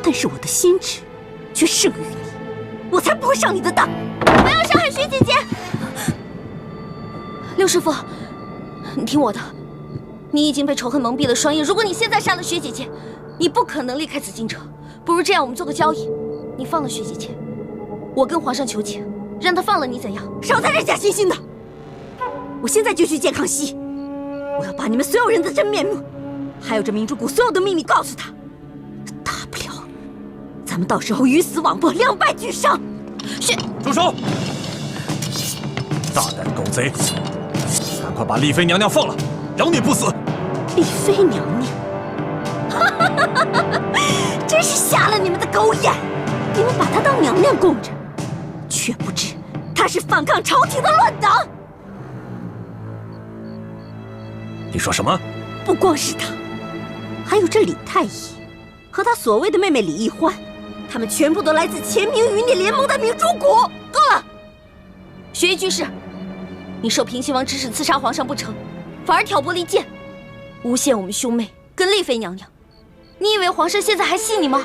但是我的心智却胜于你，我才不会上你的当！不要伤害雪姐姐！六师傅，你听我的，你已经被仇恨蒙蔽了双眼。如果你现在杀了雪姐姐，你不可能离开紫禁城。不如这样，我们做个交易，你放了雪姐姐，我跟皇上求情，让他放了你，怎样？少在这假惺惺的！我现在就去见康熙，我要把你们所有人的真面目，还有这明珠谷所有的秘密告诉他。大不了，咱们到时候鱼死网破，两败俱伤。住手！大胆狗贼！赶快把丽妃娘娘放了，饶你不死！丽妃娘娘，真是瞎了你们的狗眼！你们把她当娘娘供着，却不知她是反抗朝廷的乱党。你说什么？不光是她，还有这李太医和她所谓的妹妹李易欢，他们全部都来自前明余孽联盟的明珠谷。够了！雪域居士，你受平西王指使刺杀皇上不成，反而挑拨离间，诬陷我们兄妹跟丽妃娘娘。你以为皇上现在还信你吗？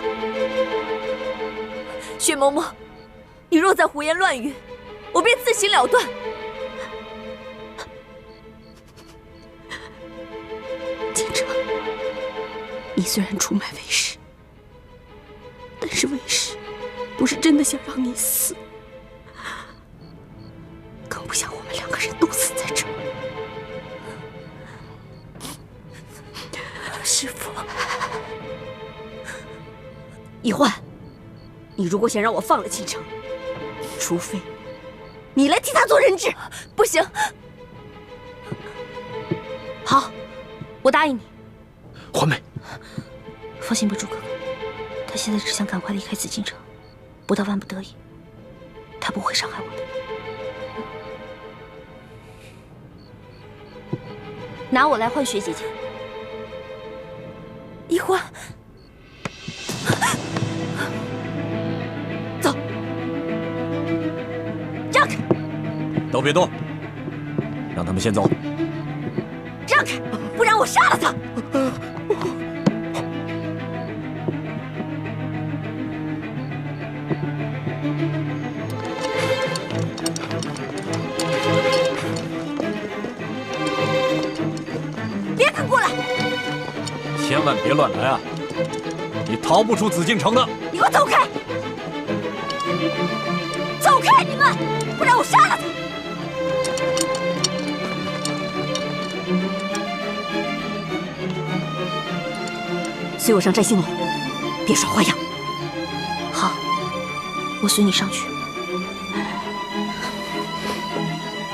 雪嬷嬷，你若再胡言乱语，我便自行了断。锦城，你虽然出卖魏氏，但是魏氏不是真的想让你死，更不想我们两个人都死在这儿。师父，易欢，你如果想让我放了锦城，除非你来替他做人质。不行。好，我答应你。环妹，放心吧，朱哥哥，他现在只想赶快离开紫禁城，不到万不得已，他不会伤害我的。拿我来换雪姐姐。易欢，走，让开！都别动，让他们先走。让开，不然我杀了他！别敢过来！千万别乱来啊！你逃不出紫禁城的！你给我走开！走开你们，不然我杀了他！随我上摘星楼，别耍花样。好，我随你上去。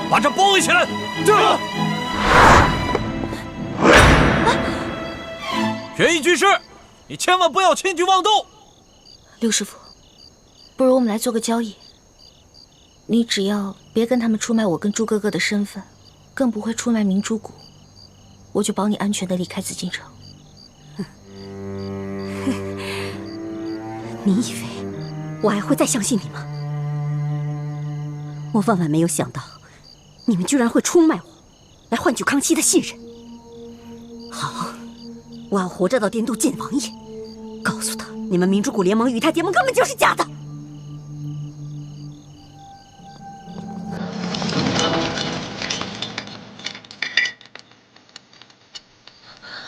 把这包围起来！这。雪域居士，你千万不要轻举妄动。六师傅，不如我们来做个交易。你只要别跟他们出卖我跟朱哥哥的身份，更不会出卖明珠谷，我就保你安全的离开紫禁城。你以为我还会再相信你吗？我万万没有想到，你们居然会出卖我，来换取康熙的信任。好，我要活着到殿度见王爷，告诉他你们明珠谷联盟与他结盟根本就是假的。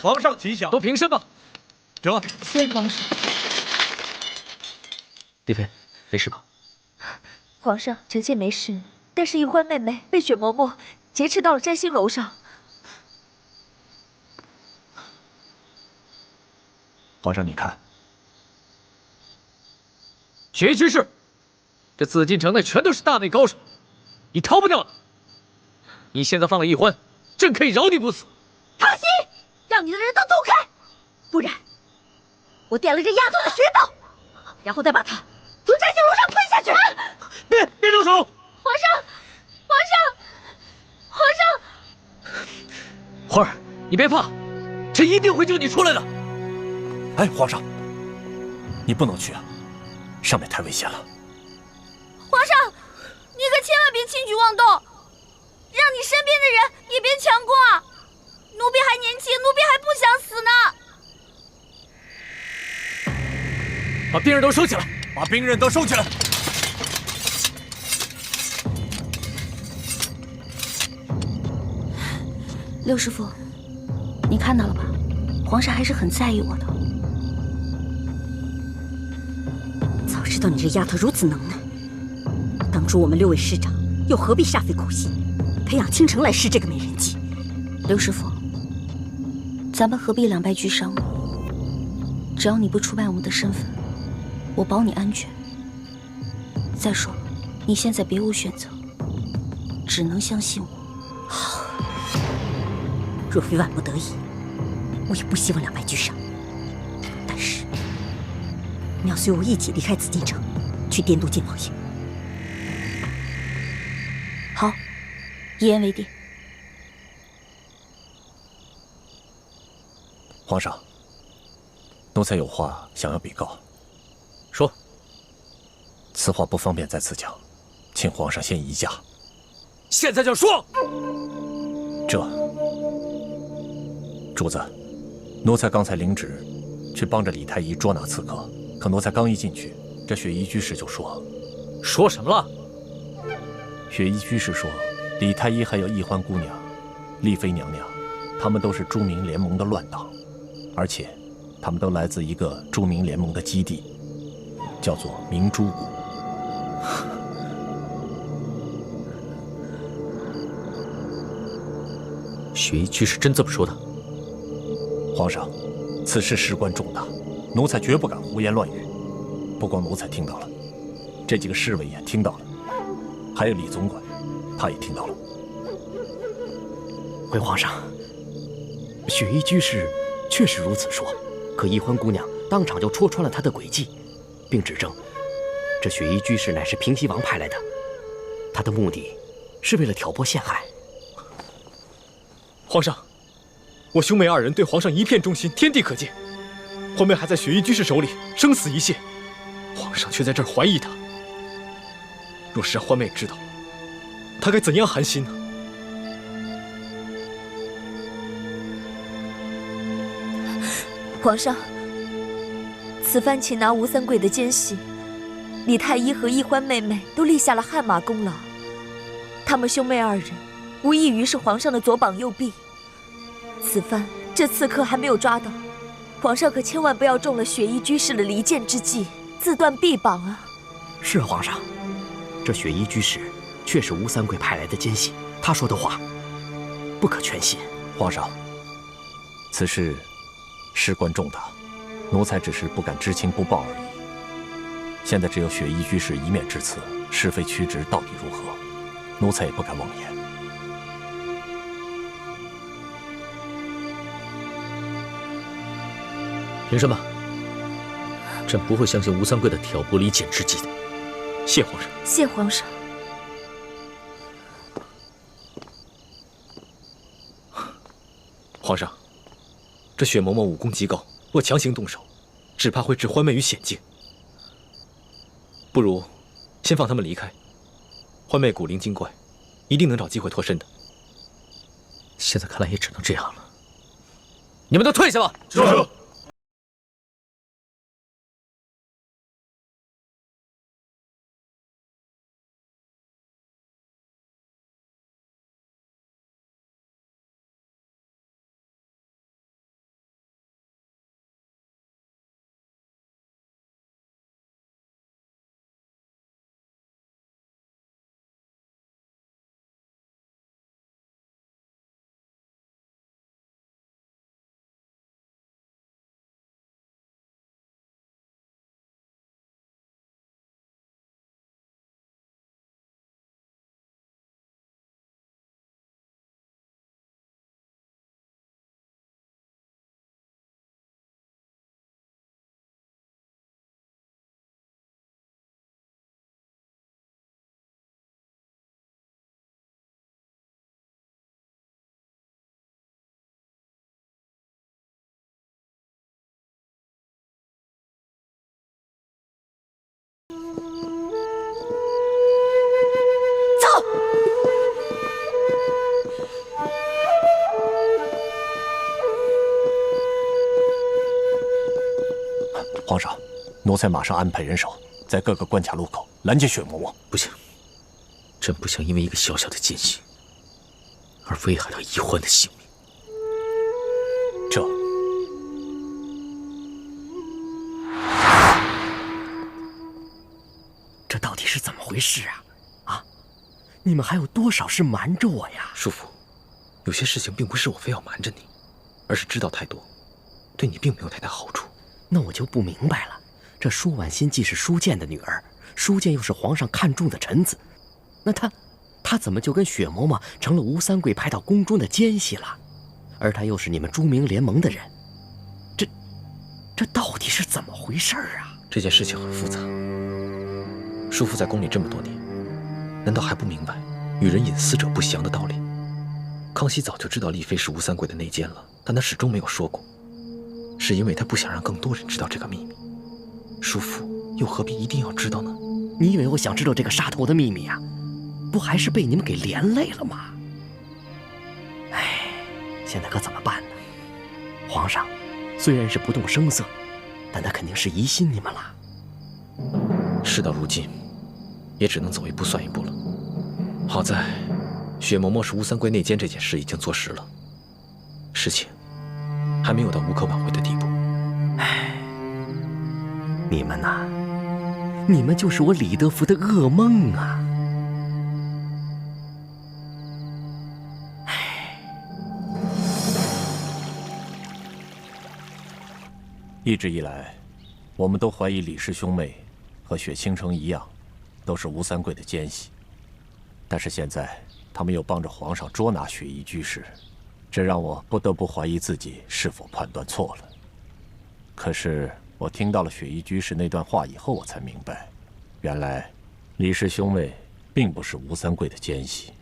皇上吉祥，都平身吧。这，谢皇上。丽妃，没事吧？皇上，臣妾没事，但是易欢妹妹被雪嬷嬷劫持到了摘星楼上。皇上，你看，雪域居士，这紫禁城内全都是大内高手，你逃不掉的。你现在放了易欢，朕可以饶你不死。康熙，让你的人都走开，不然我点了这丫头的穴道，然后再把她从摘星楼上推下去。别动手！皇上，皇上，皇上！花儿，你别怕，朕一定会救你出来的。哎，皇上，你不能去啊，上面太危险了。皇上，你可千万别轻举妄动，让你身边的人也别强攻啊！奴婢还年轻，奴婢还不想死呢。把兵刃都收起来！把兵刃都收起来！六师傅，你看到了吧？皇上还是很在意我的。早知道你这丫头如此能耐，当初我们6位师长又何必煞费苦心，培养倾城来施这个美人计？刘师傅，咱们何必两败俱伤呢？只要你不出卖我们的身份，我保你安全。再说了，你现在别无选择，只能相信我。若非万不得已，我也不希望两败俱伤。但是，你要随我一起离开紫禁城，去滇都见王爷。好，一言为定。皇上，奴才有话想要禀告。说。此话不方便在此讲，请皇上先移驾。现在就说。主子，奴才刚才领旨去帮着李太医捉拿刺客，可奴才刚一进去，这雪衣居士就说什么了？雪衣居士说，李太医还有易欢姑娘、丽妃娘娘，他们都是朱明联盟的乱党，而且他们都来自一个朱明联盟的基地，叫做明珠谷。雪衣居士真这么说的？皇上，此事事关重大，奴才绝不敢胡言乱语。不光奴才听到了，这几个侍卫也听到了，还有李总管，他也听到了。回皇上，雪衣居士确实如此说，可易欢姑娘当场就戳穿了他的诡计，并指证这雪衣居士乃是平西王派来的，他的目的是为了挑拨陷害。皇上，我兄妹2人对皇上一片忠心，天地可见。欢妹还在雪衣居士手里，生死一线，皇上却在这儿怀疑她。若是让欢妹知道，她该怎样寒心呢？皇上，此番擒拿吴三桂的奸细，李太医和易欢妹妹都立下了汗马功劳。他们兄妹2人，无异于是皇上的左膀右臂。此番这刺客还没有抓到，皇上可千万不要中了雪衣居士的离间之计，自断臂膀啊！是皇上，这雪衣居士确是吴三桂派来的奸细，他说的话不可全信。皇上，此事事关重大，奴才只是不敢知情不报而已。现在只有雪衣居士一面之词，是非曲直到底如何，奴才也不敢妄言。凭什么？朕不会相信吴三桂的挑拨离间之计的。谢皇上。谢皇上。皇上，这雪嬷嬷武功极高，若强行动手，只怕会置欢妹于险境。不如先放他们离开。欢妹古灵精怪，一定能找机会脱身的。现在看来也只能这样了。你们都退下吧。是。奴才马上安排人手，在各个关卡路口拦截血嬷嬷。不行，朕不想因为一个小小的奸细而危害到易欢的性命。这到底是怎么回事啊？啊，你们还有多少事瞒着我呀？叔父，有些事情并不是我非要瞒着你，而是知道太多，对你并没有太大好处。那我就不明白了，这舒婉心既是舒剑的女儿，舒剑又是皇上看中的臣子，那她怎么就跟雪嬷嬷成了吴三桂派到宫中的奸细了？而她又是你们朱明联盟的人，这到底是怎么回事啊？这件事情很复杂。叔父在宫里这么多年，难道还不明白与人隐私者不祥的道理？康熙早就知道丽妃是吴三桂的内奸了，但他始终没有说过，是因为他不想让更多人知道这个秘密。叔父又何必一定要知道呢？你以为我想知道这个杀头的秘密啊？不还是被你们给连累了吗？哎，现在可怎么办呢？皇上虽然是不动声色，但他肯定是疑心你们了。事到如今，也只能走一步算一步了。好在雪嬷嬷是吴三桂内奸这件事已经坐实了，事情还没有到无可挽回的地步。唉，你们呐，你们就是我李德福的噩梦啊！一直以来，我们都怀疑李氏兄妹和雪倾城一样，都是吴三桂的奸细。但是现在，他们又帮着皇上捉拿雪衣居士，这让我不得不怀疑自己是否判断错了。可是我听到了雪衣居士那段话以后，我才明白，原来李氏兄妹并不是吴三桂的奸细，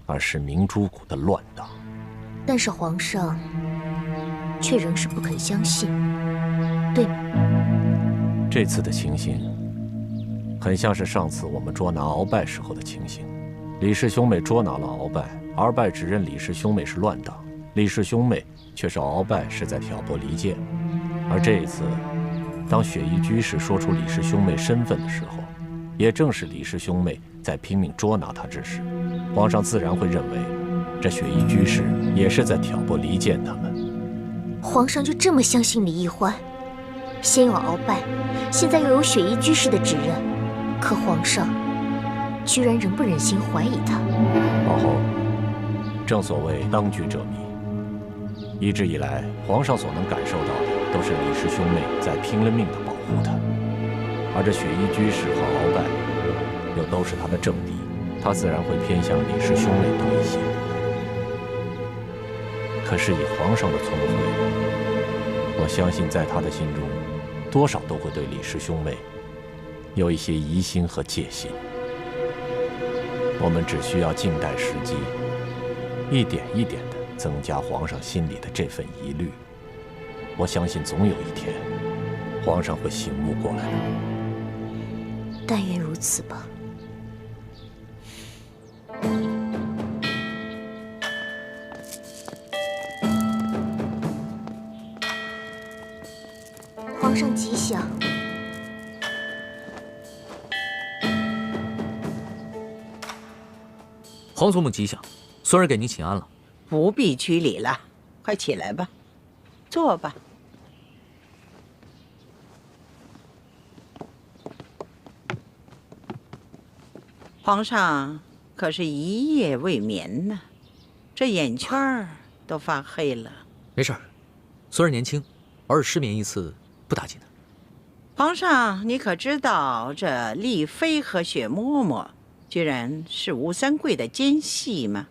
而是明珠谷的乱党。但是皇上却仍是不肯相信，对吗？这次的情形，很像是上次我们捉拿鳌拜时候的情形。李氏兄妹捉拿了鳌拜，鳌拜指认李氏兄妹是乱党，李氏兄妹却是鳌拜是在挑拨离间。而这一次，当雪衣居士说出李氏兄妹身份的时候，也正是李氏兄妹在拼命捉拿他之时，皇上自然会认为，这雪衣居士也是在挑拨离间他们。皇上就这么相信李易欢？先有鳌拜，现在又有雪衣居士的指认，可皇上居然仍不忍心怀疑他。皇后，正所谓当局者迷。一直以来，皇上所能感受到的都是李氏兄妹在拼了命地保护他，而这雪衣居士和鳌拜又都是他的政敌，他自然会偏向李氏兄妹多一些。可是以皇上的聪慧，我相信在他的心中，多少都会对李氏兄妹有一些疑心和戒心。我们只需要静待时机，一点一点地增加皇上心里的这份疑虑。我相信总有一天，皇上会醒悟过来的。但愿如此吧。皇上吉祥。皇祖母吉祥，孙儿给您请安了。不必拘礼了，快起来吧，坐吧。皇上可是一夜未眠呢，这眼圈儿都发黑了。没事儿，孙儿年轻，偶尔失眠一次不打紧的。皇上，你可知道这丽妃和雪嬷嬷居然是吴三桂的奸细吗？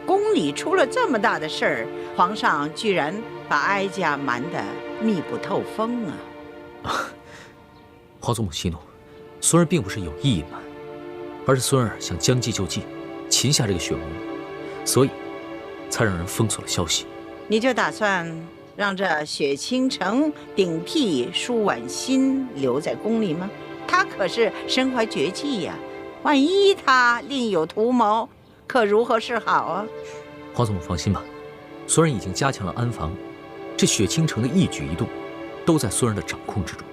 宫里出了这么大的事儿，皇上居然把哀家瞒得密不透风啊！皇祖母息怒，孙儿并不是有意隐瞒，而是孙儿想将计就计，擒下这个雪嬷嬷，所以才让人封锁了消息。你就打算让这雪倾城顶替舒婉心留在宫里吗？她可是身怀绝技呀，万一她另有图谋，可如何是好啊？皇祖母放心吧，孙儿已经加强了安防，这雪倾城的一举一动，都在孙儿的掌控之中。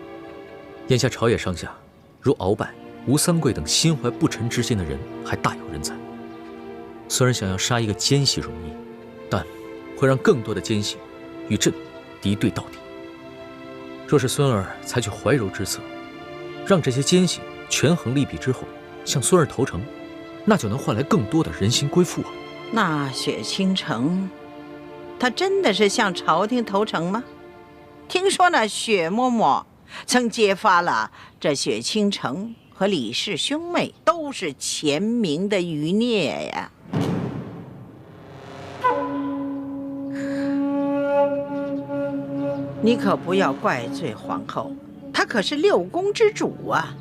眼下朝野上下，如鳌拜、吴三桂等心怀不臣之心的人还大有人在。虽然想要杀一个奸细容易，但会让更多的奸细与朕敌对到底。若是孙儿采取怀柔之策，让这些奸细权衡利弊之后向孙儿投诚，那就能换来更多的人心归附啊！那雪倾城，他真的是向朝廷投诚吗？听说那雪嬷嬷曾揭发了这雪倾城和李氏兄妹都是前明的余孽呀。你可不要怪罪皇后，她可是六宫之主啊，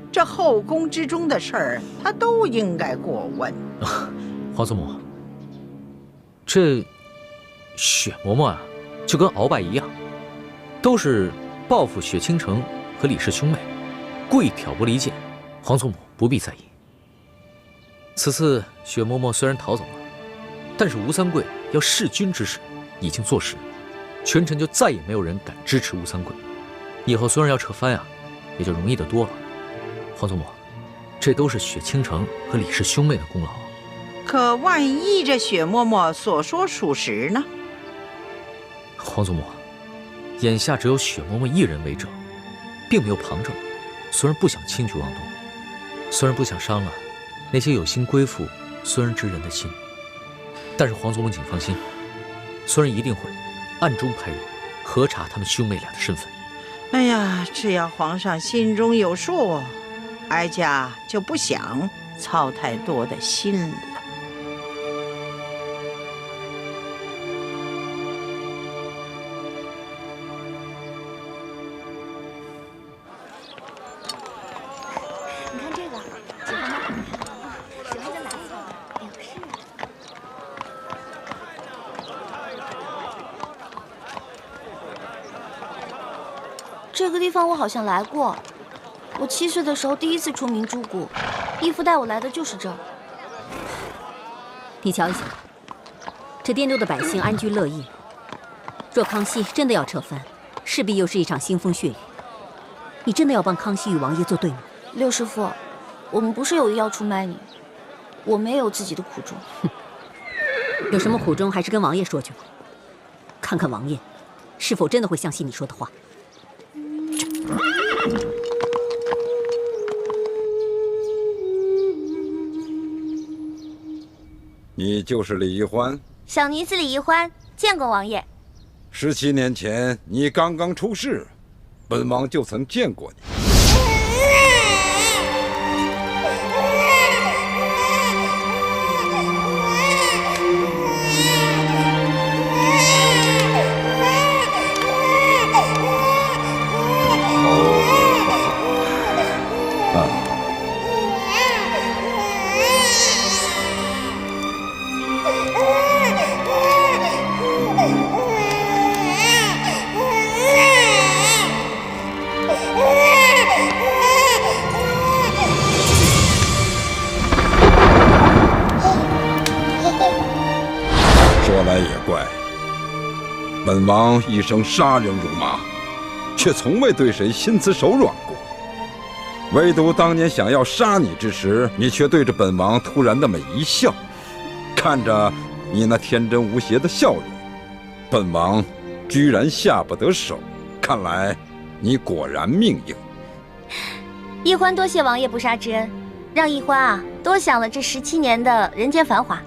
这后宫之中的事儿，她都应该过问。皇祖母，这雪嬷嬷啊，就跟鳌拜一样，都是报复雪倾城和李氏兄妹，故意挑拨离间，皇祖母不必在意。此次雪嬷嬷虽然逃走了，但是吴三桂要弑君之事已经坐实，群臣就再也没有人敢支持吴三桂。以后孙儿要撤藩啊，也就容易得多了。皇祖母，这都是雪倾城和李氏兄妹的功劳。可万一这雪嬷嬷所说属实呢？皇祖母，眼下只有雪嬷嬷一人为证，并没有旁证。孙儿不想轻举妄动，孙儿不想伤了那些有心归附孙儿之人的心。但是皇祖母请放心，孙儿一定会暗中派人核查他们兄妹俩的身份。哎呀，只要皇上心中有数，哀家就不想操太多的心了。你看这个，喜欢吗？喜欢就拿走。哎呦，是啊。这个地方我好像来过，我7岁的时候第一次出名诸谷，义父带我来的就是这儿。你瞧一瞧，这滇州的百姓安居乐业。若康熙真的要撤藩，势必又是一场腥风血雨。你真的要帮康熙与王爷作对吗？六师傅，我们不是有意要出卖你，我们也有自己的苦衷。有什么苦衷，还是跟王爷说去吧。看看王爷是否真的会相信你说的话。你就是李一欢？小女子李一欢，见过王爷。17年前你刚刚出世，本王就曾见过你。说来也怪，本王一生杀人如麻，却从未对谁心慈手软过。唯独当年想要杀你之时，你却对着本王突然那么一笑，看着你那天真无邪的笑容，本王居然下不得手。看来你果然命硬。一欢多谢王爷不杀之恩，让一欢啊多享了这17年的人间繁华。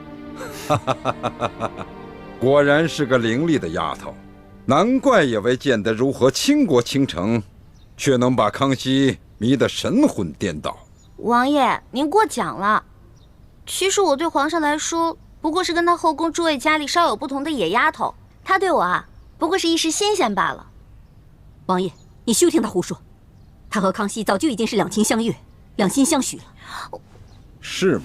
果然是个伶俐的丫头，难怪也未见得如何倾国倾城，却能把康熙迷得神魂颠倒。王爷，您过奖了。其实我对皇上来说，不过是跟他后宫诸位家里稍有不同的野丫头，他对我啊，不过是一时新鲜罢了。王爷，你休听他胡说，他和康熙早就已经是两情相悦、两心相许了。是吗？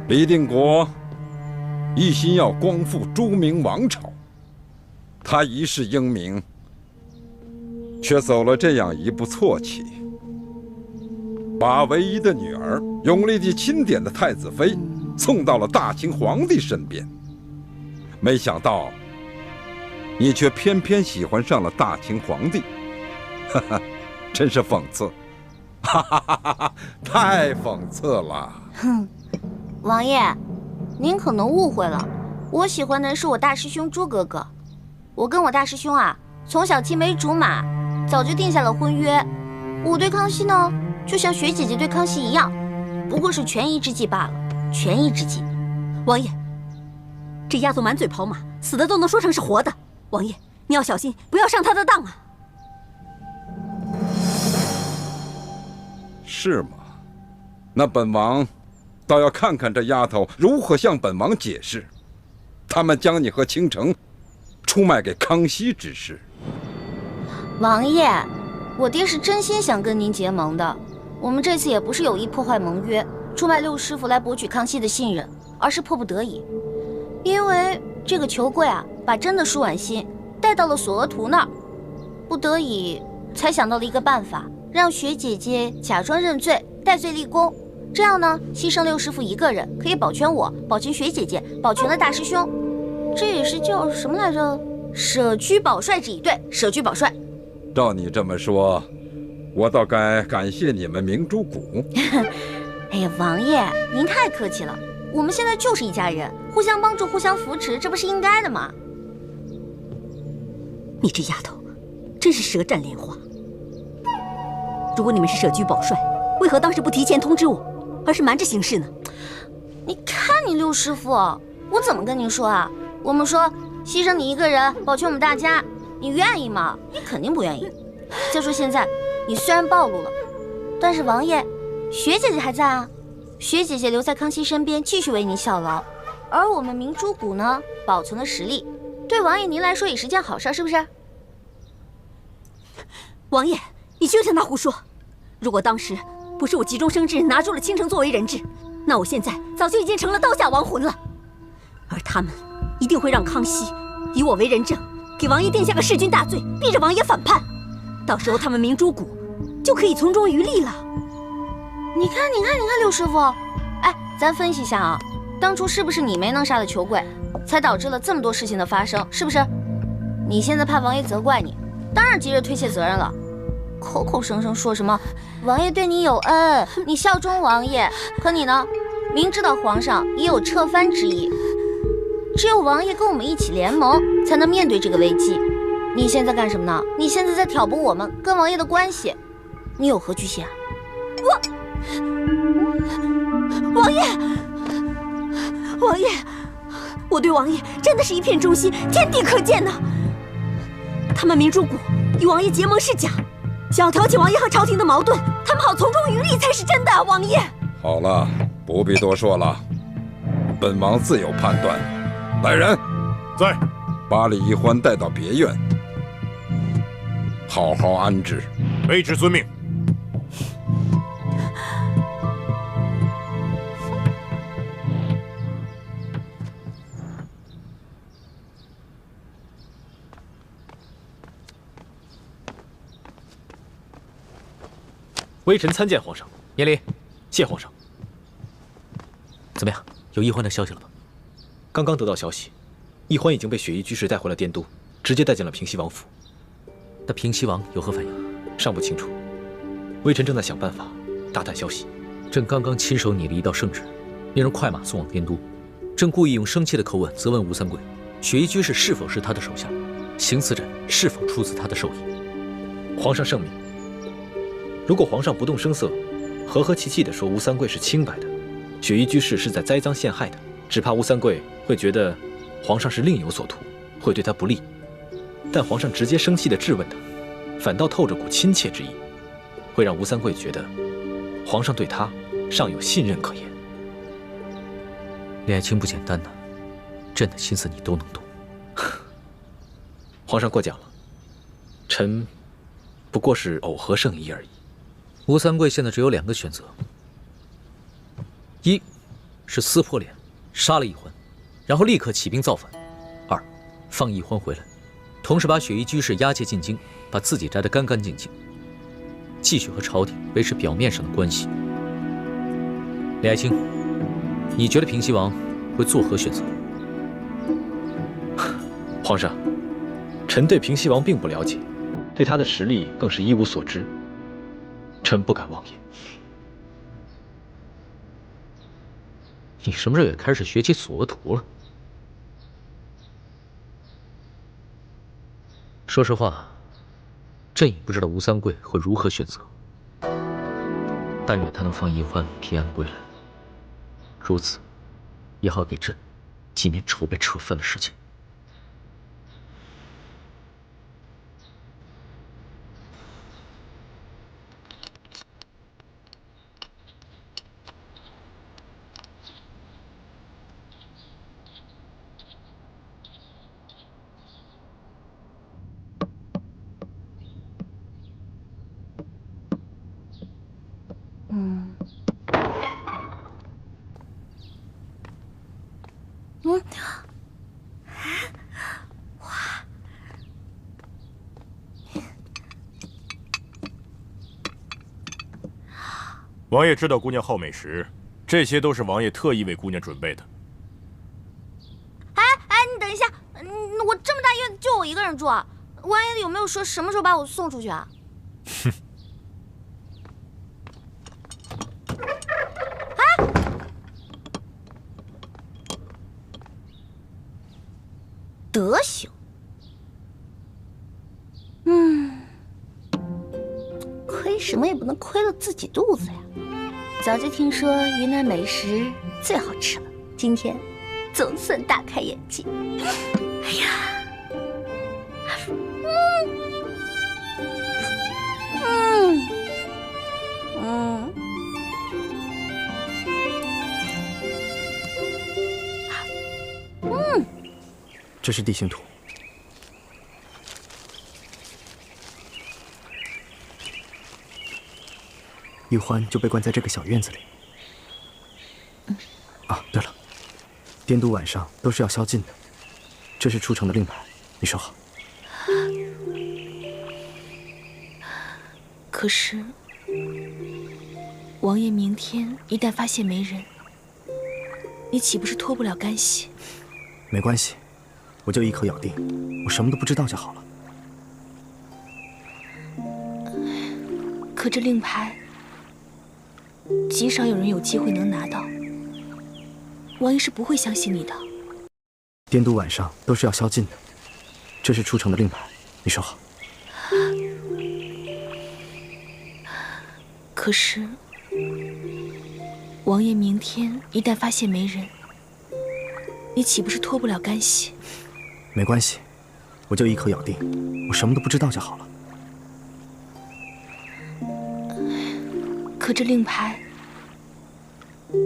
李定国一心要光复朱明王朝，他一世英名，却走了这样一步错棋，把唯一的女儿永历帝钦点的太子妃送到了大清皇帝身边。没想到你却偏偏喜欢上了大清皇帝，哈哈，真是讽刺，哈哈哈哈哈，太讽刺了。哼，王爷，您可能误会了，我喜欢的是我大师兄朱哥哥。我跟我大师兄啊，从小青梅竹马，早就定下了婚约。我对康熙呢，就像雪姐姐对康熙一样，不过是权宜之计罢了，权宜之计。王爷，这丫头满嘴跑马，死的都能说成是活的。王爷，你要小心，不要上她的当啊！是吗？那本王倒要看看这丫头如何向本王解释，他们将你和倾城出卖给康熙之事。王爷，我爹是真心想跟您结盟的。我们这次也不是有意破坏盟约，出卖六师傅来博取康熙的信任，而是迫不得已。因为这个裘贵啊，把真的舒婉心带到了索额图那儿，不得已才想到了一个办法，让雪姐姐假装认罪，戴罪立功。这样呢，牺牲六师傅一个人，可以保全我，保全雪姐姐，保全了大师兄。这也是叫什么来着？舍居保帅之意。对，舍居保帅。照你这么说，我倒该感谢你们明珠谷。哎呀，王爷，您太客气了。我们现在就是一家人，互相帮助，互相扶持，这不是应该的吗？你这丫头，真是舌战莲花。如果你们是舍居保帅，为何当时不提前通知我，而是瞒着行事呢？你看你六师傅，我怎么跟您说啊？我们说牺牲你一个人，保全我们大家，你愿意吗？你肯定不愿意。再说现在，你虽然暴露了，但是王爷，雪姐姐还在啊。雪姐姐留在康熙身边，继续为您效劳，而我们明珠谷呢，保存了实力，对王爷您来说也是件好事，是不是？王爷，你休想那胡说！如果当时不是我急中生智，拿住了倾城作为人质，那我现在早就已经成了刀下亡魂了。而他们一定会让康熙以我为人证，给王爷定下个弑君大罪，逼着王爷反叛。到时候他们明珠谷就可以从中渔利了。你看，六师傅，哎，咱分析一下啊，当初是不是你没能杀了裘贵，才导致了这么多事情的发生？是不是？你现在怕王爷责怪你，当然急着推卸责任了，口口声声说什么王爷对你有恩，你效忠王爷，可你呢，明知道皇上也有撤藩之意，只有王爷跟我们一起联盟，才能面对这个危机。你现在干什么呢？你现在在挑拨我们跟王爷的关系，你有何居心啊？王爷，我对王爷真的是一片忠心，天地可见呐。他们明珠谷与王爷结盟是假，想要挑起王爷和朝廷的矛盾，他们好从中渔利才是真的啊！王爷，好了，不必多说了，本王自有判断。来人，在，把李一欢带到别院，好好安置。卑职遵命。微臣参见皇上。免礼。谢皇上。怎么样，有易欢的消息了吗？刚刚得到消息，易欢已经被雪衣居士带回了滇都，直接带进了平西王府。那平西王有何反应？尚不清楚。微臣正在想办法打探消息。朕刚刚亲手拟了一道圣旨，令人快马送往滇都。朕故意用生气的口吻责问吴三桂，雪衣居士是否是他的手下，行刺朕是否出自他的授意。皇上圣明。如果皇上不动声色，和和气气地说吴三桂是清白的，雪衣居士是在栽赃陷害的，只怕吴三桂会觉得皇上是另有所图，会对他不利。但皇上直接生气地质问他，反倒透着股亲切之意，会让吴三桂觉得皇上对他尚有信任可言。李爱卿不简单呐，朕的心思你都能懂。皇上过奖了，臣不过是偶合圣意而已。吴三桂现在只有2个选择：一是撕破脸，杀了易欢，然后立刻起兵造反；二，放易欢回来，同时把雪衣居士押解进京，把自己摘得干干净净，继续和朝廷维持表面上的关系。李爱卿，你觉得平西王会作何选择？皇上，臣对平西王并不了解，对他的实力更是一无所知。臣不敢妄言。你什么时候也开始学起索额图了？说实话，朕也不知道吴三桂会如何选择。但愿他能放一欢平安归来，如此也好给朕几年筹备撤藩的时间。王爷知道姑娘好美食，这些都是王爷特意为姑娘准备的。哎，你等一下，我这么大院子就我一个人住啊，王爷有没有说什么时候把我送出去啊？哼。德行，亏什么也不能亏了自己肚子呀。早就听说云南美食最好吃了，今天总算大开眼界。哎呀，这是地形图。玉欢就被关在这个小院子里。啊，对了，滇都晚上都是要宵禁的，这是出城的令牌，你收好。可是，王爷明天一旦发现没人，你岂不是脱不了干系？没关系。我就一口咬定，我什么都不知道就好了。可这令牌，极少有人有机会能拿到。王爷是不会相信你的。滇都晚上都是要宵禁的，这是出城的令牌，你收好。可是，王爷明天一旦发现没人，你岂不是脱不了干系？没关系，我就一口咬定，我什么都不知道就好了。可这令牌，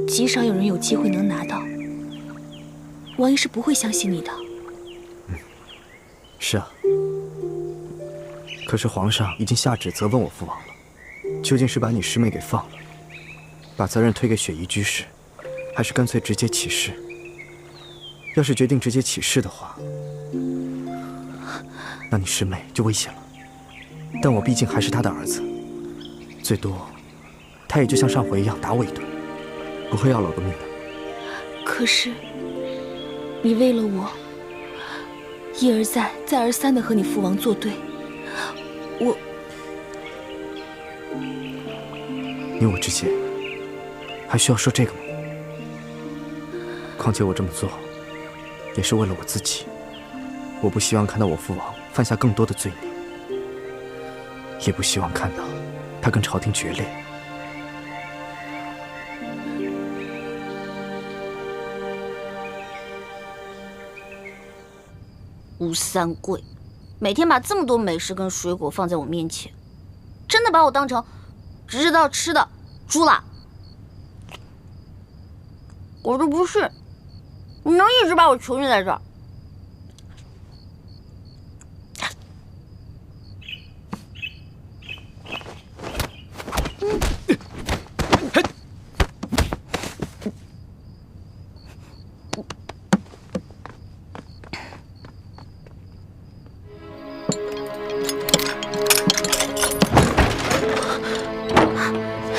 极少有人有机会能拿到。王爷是不会相信你的。是啊，可是皇上已经下旨责问我父王了，究竟是把你师妹给放了，把责任推给雪姨居士，还是干脆直接起事？要是决定直接起事的话，那你师妹就危险了。但我毕竟还是她的儿子，最多她也就像上回一样打我一顿，不会要了我的命的。可是，你为了我，一而再、再而三的和你父王作对，你我之间还需要说这个吗？况且我这么做，也是为了我自己。我不希望看到我父王犯下更多的罪孽，也不希望看到他跟朝廷决裂。吴三桂，每天把这么多美食跟水果放在我面前，真的把我当成只知道吃的猪了？我都不是，你能一直把我囚禁在这儿？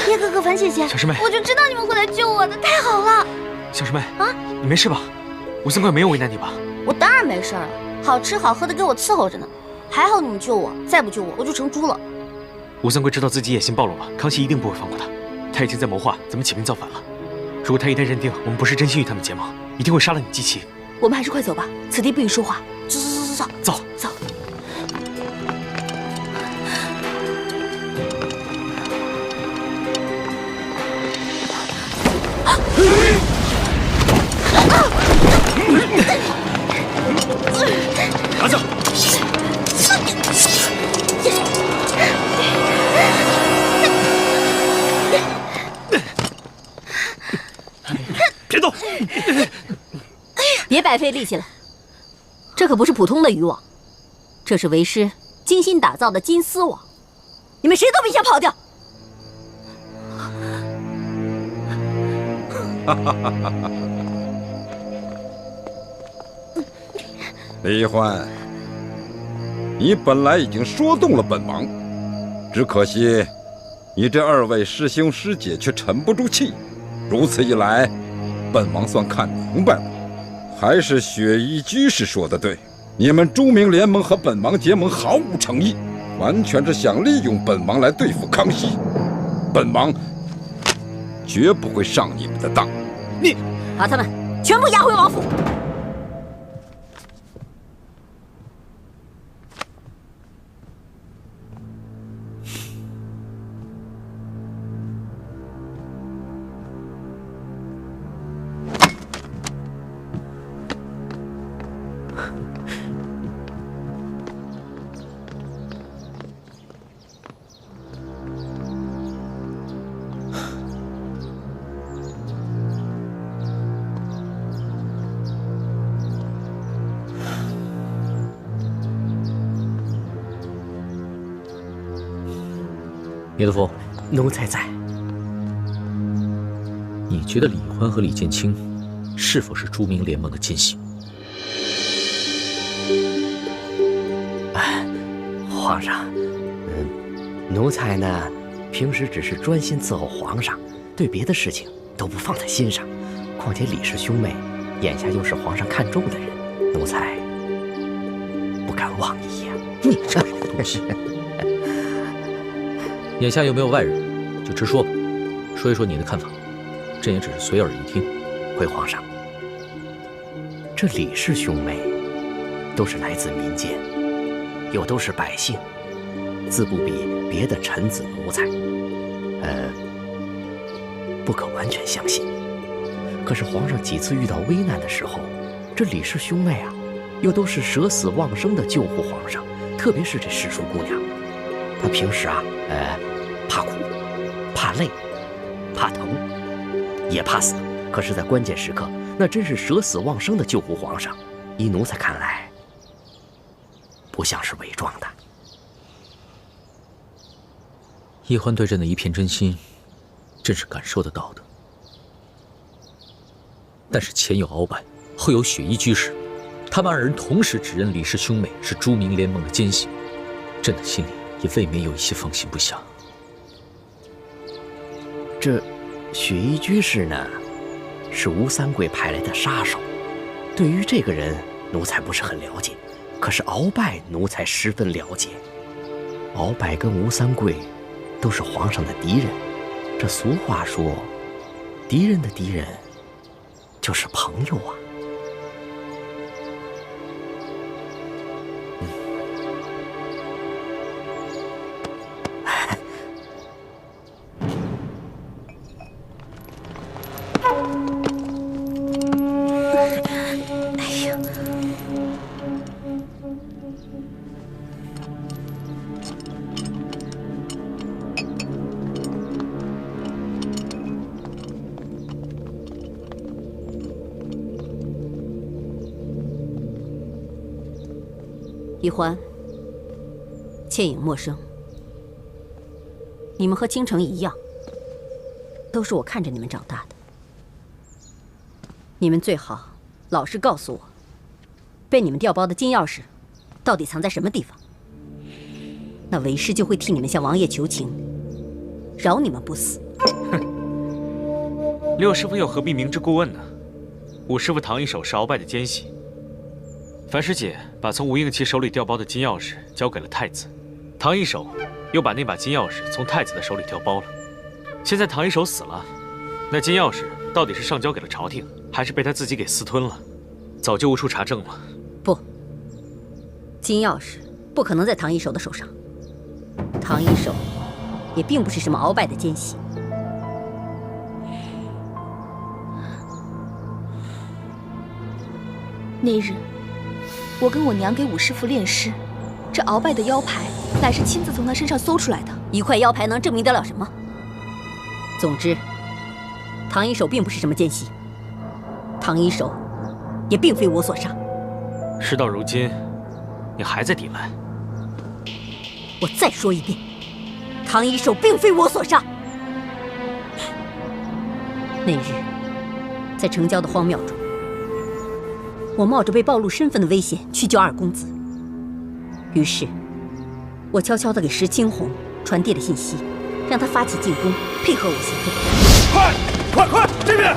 叶哥哥、樊姐姐，小师妹，我就知道你们会来救我的，太好了！小师妹啊，你没事吧？吴三桂没有为难你吧？我当然没事了，好吃好喝的给我伺候着呢。还好你们救我，再不救我，我就成猪了。吴三桂知道自己野心暴露了，康熙一定不会放过他。他已经在谋划怎么起兵造反了。如果他一旦认定我们不是真心与他们结盟，一定会杀了你姬妻。我们还是快走吧，此地不宜说话。走。走。拿下！别动！别白费力气了，这可不是普通的渔网，这是为师精心打造的金丝网，你们谁都别想跑掉！李欢，你本来已经说动了本王，只可惜你这2位师兄师姐却沉不住气。如此一来，本王算看明白了，还是雪衣居士说的对，你们朱明联盟和本王结盟毫无诚意，完全是想利用本王来对付康熙。本王绝不会上你们的当。你把他们全部押回王府。聂德福，奴才在。你觉得李欢和李建清是否是朱明联盟的奸细？皇上，奴才呢，平时只是专心伺候皇上，对别的事情都不放在心上。况且李氏兄妹眼下又是皇上看重的人，奴才不敢妄议呀。你这东西！眼下有没有外人，就直说吧，说一说你的看法。朕也只是随耳一听。回皇上，这李氏兄妹都是来自民间，又都是百姓，自不比别的臣子奴才，不可完全相信。可是皇上几次遇到危难的时候，这李氏兄妹啊，又都是舍死忘生的救护皇上。特别是这世淑姑娘，她平时啊，怕苦、怕累、怕疼，也怕死。可是，在关键时刻，那真是舍死忘生的救护皇上。依奴才看来，不像是伪装的。易欢对朕的一片真心，朕是感受得到的。但是前有鳌拜，后有雪衣居士，他们2人同时指认李氏兄妹是朱明联盟的奸细，朕的心里也未免有一些放心不下。这雪衣居士呢，是吴三桂派来的杀手。对于这个人，奴才不是很了解，可是鳌拜奴才十分了解。鳌拜跟吴三桂都是皇上的敌人。这俗话说，敌人的敌人就是朋友啊。易欢、倩影陌生，你们和倾城一样，都是我看着你们长大的。你们最好老实告诉我，被你们调包的金钥匙到底藏在什么地方？那为师就会替你们向王爷求情，饶你们不死。六师傅又何必明知故问呢？五师傅唐一手是鳌拜的奸细，樊师姐把从吴应期手里调包的金钥匙交给了太子，唐一手又把那把金钥匙从太子的手里调包了。现在唐一手死了，那金钥匙到底是上交给了朝廷，还是被他自己给私吞了，早就无处查证了。不，金钥匙不可能在唐一手的手上。唐一手也并不是什么鳌拜的奸细。那日，我跟我娘给武师傅练诗，这鳌拜的腰牌乃是亲自从他身上搜出来的。一块腰牌能证明得了什么？总之，唐一手并不是什么奸细，唐一手也并非我所杀。事到如今，你还在抵赖？我再说一遍，唐一手并非我所杀。那日，在城郊的荒庙中，我冒着被暴露身份的危险去救二公子。于是，我悄悄地给石青红传递了信息，让他发起进攻，配合我行动。快，这边！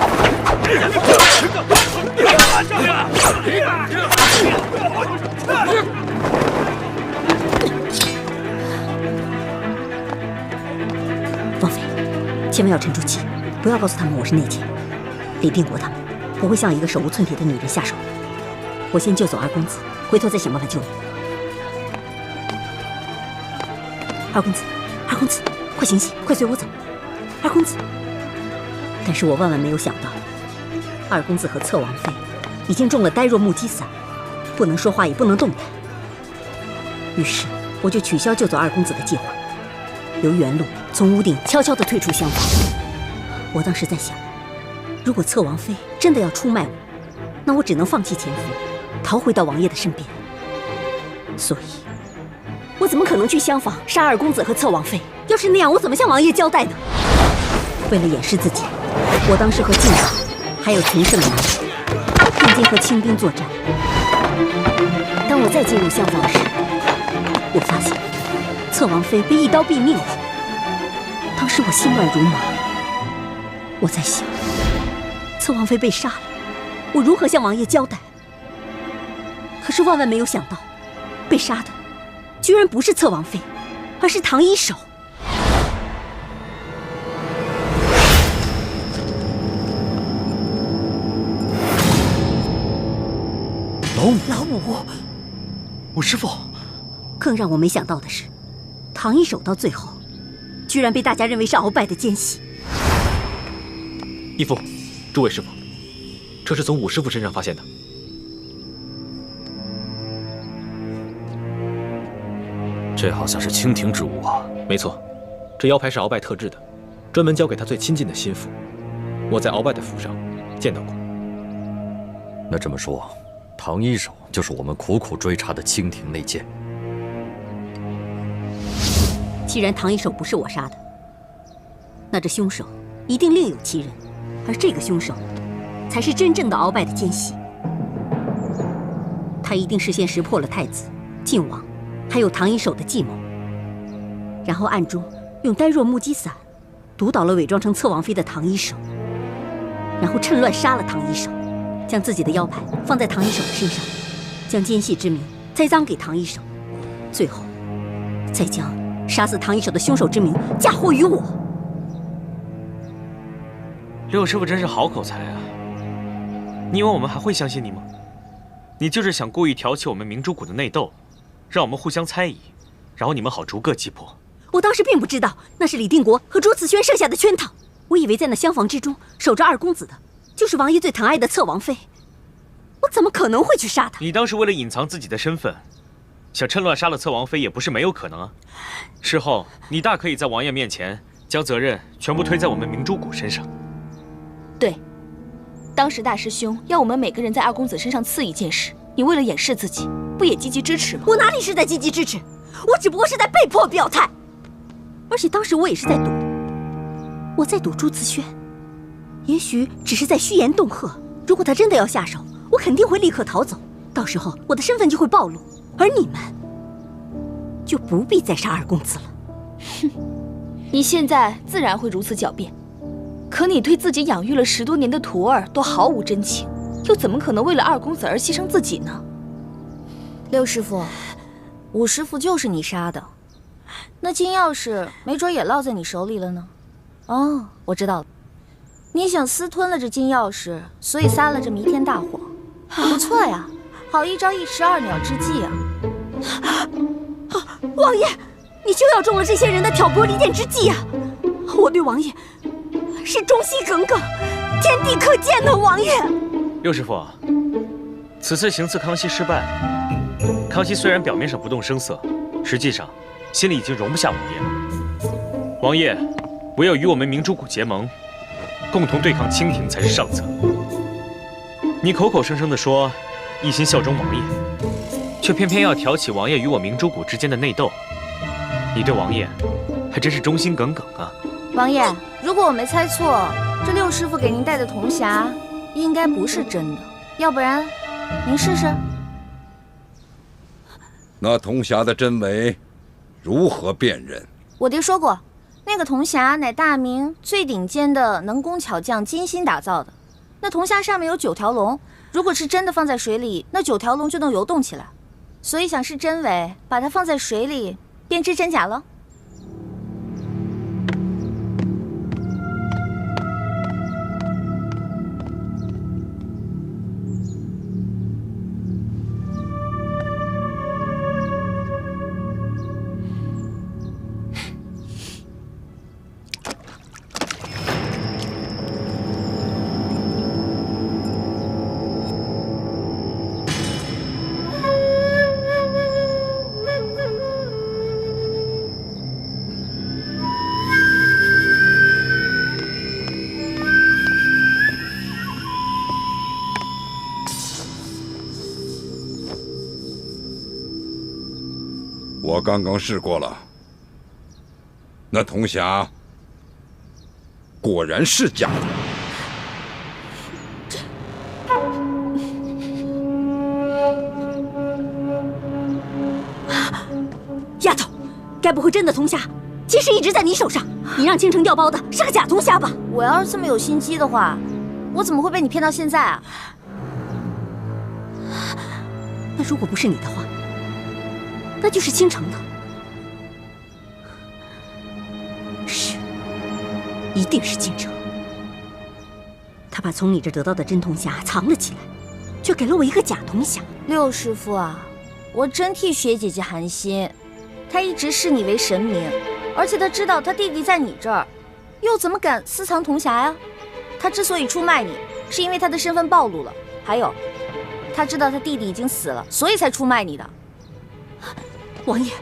王妃，千万要沉住气，不要告诉他们我是内奸。李定国他们不会向一个手无寸铁的女人下手的。我先救走二公子，回头再想办法救你。二公子，快醒醒，快随我走！二公子。但是我万万没有想到，二公子和侧王妃已经中了呆若木鸡散，不能说话也不能动弹。于是我就取消救走二公子的计划，由原路从屋顶悄悄地退出厢房。我当时在想，如果侧王妃真的要出卖我，那我只能放弃潜伏，逃回到王爷的身边。所以，我怎么可能去厢房杀二公子和侧王妃？要是那样，我怎么向王爷交代呢？为了掩饰自己，我当时和靖王还有陈胜男并肩和清兵作战。当我再进入厢房时，我发现侧王妃被一刀毙命了。当时我心乱如麻，我在想，侧王妃被杀了，我如何向王爷交代？可是万万没有想到，被杀的居然不是侧王妃，而是唐一手。老五，武师傅。更让我没想到的是，唐一手到最后，居然被大家认为是鳌拜的奸细。义父，诸位师傅，这是从武师傅身上发现的。这好像是清廷之物啊。没错，这腰牌是鳌拜特制的，专门交给他最亲近的心腹。我在鳌拜的府上见到过。那这么说，唐一手就是我们苦苦追查的清廷内奸。既然唐一手不是我杀的，那这凶手一定另有其人，而这个凶手才是真正的鳌拜的奸细。他一定事先识破了太子、靖王还有唐一手的计谋，然后暗中用呆若木鸡散毒倒了伪装成侧王妃的唐一手，然后趁乱杀了唐一手，将自己的腰牌放在唐一手的身上，将奸细之名栽赃给唐一手，最后再将杀死唐一手的凶手之名嫁祸于我。六师傅真是好口才啊！你以为我们还会相信你吗？你就是想故意挑起我们明珠谷的内斗，让我们互相猜疑，然后你们好逐个击破。我当时并不知道那是李定国和朱慈轩设下的圈套，我以为在那厢房之中守着二公子的就是王爷最疼爱的侧王妃，我怎么可能会去杀他？你当时为了隐藏自己的身份，想趁乱杀了侧王妃也不是没有可能啊。事后你大可以在王爷面前将责任全部推在我们明珠谷身上。对，当时大师兄要我们每个人在二公子身上刺一件事，你为了掩饰自己，不也积极支持吗？我哪里是在积极支持，我只不过是在被迫表态。而且当时我也是在赌，我在赌朱慈轩，也许只是在虚言恫吓。如果他真的要下手，我肯定会立刻逃走，到时候我的身份就会暴露，而你们就不必再杀二公子了。哼，你现在自然会如此狡辩。可你对自己养育了10多年的徒儿都毫无真情，又怎么可能为了二公子而牺牲自己呢？六师傅，五师傅就是你杀的，那金钥匙没准也落在你手里了呢。哦，我知道了，你想私吞了这金钥匙，所以撒了这弥天大谎。不错呀，好一招一石二鸟之计啊！王爷，你就要中了这些人的挑拨离间之计啊！我对王爷是忠心耿耿，天地可见的，王爷。六师傅，此次行刺康熙失败，康熙虽然表面上不动声色，实际上心里已经容不下王爷了。王爷唯有与我们明珠谷结盟，共同对抗清廷才是上策。你口口声声地说一心效忠王爷，却偏偏要挑起王爷与我明珠谷之间的内斗，你对王爷还真是忠心耿耿啊！王爷，如果我没猜错，这六师傅给您戴的铜匣应该不是真的，要不然您试试。那铜匣的真伪如何辨认？我爹说过，那个铜匣乃大明最顶尖的能工巧匠精心打造的。那铜匣上面有9条龙，如果是真的放在水里，那9条龙就能游动起来。所以想是真伪，把它放在水里，便知真假了。我刚刚试过了，那铜匣果然是假的。丫头，该不会真的铜匣其实一直在你手上？你让倾城调包的是个假铜匣吧？我要是这么有心机的话，我怎么会被你骗到现在啊？那如果不是你的话，那就是倾城的。是，一定是倾城。他把从你这得到的真铜匣藏了起来，却给了我一个假铜匣。六师傅啊，我真替雪姐姐寒心。她一直视你为神明，而且她知道她弟弟在你这儿，又怎么敢私藏铜匣呀？她之所以出卖你，是因为她的身份暴露了，还有，她知道她弟弟已经死了，所以才出卖你的。王爷，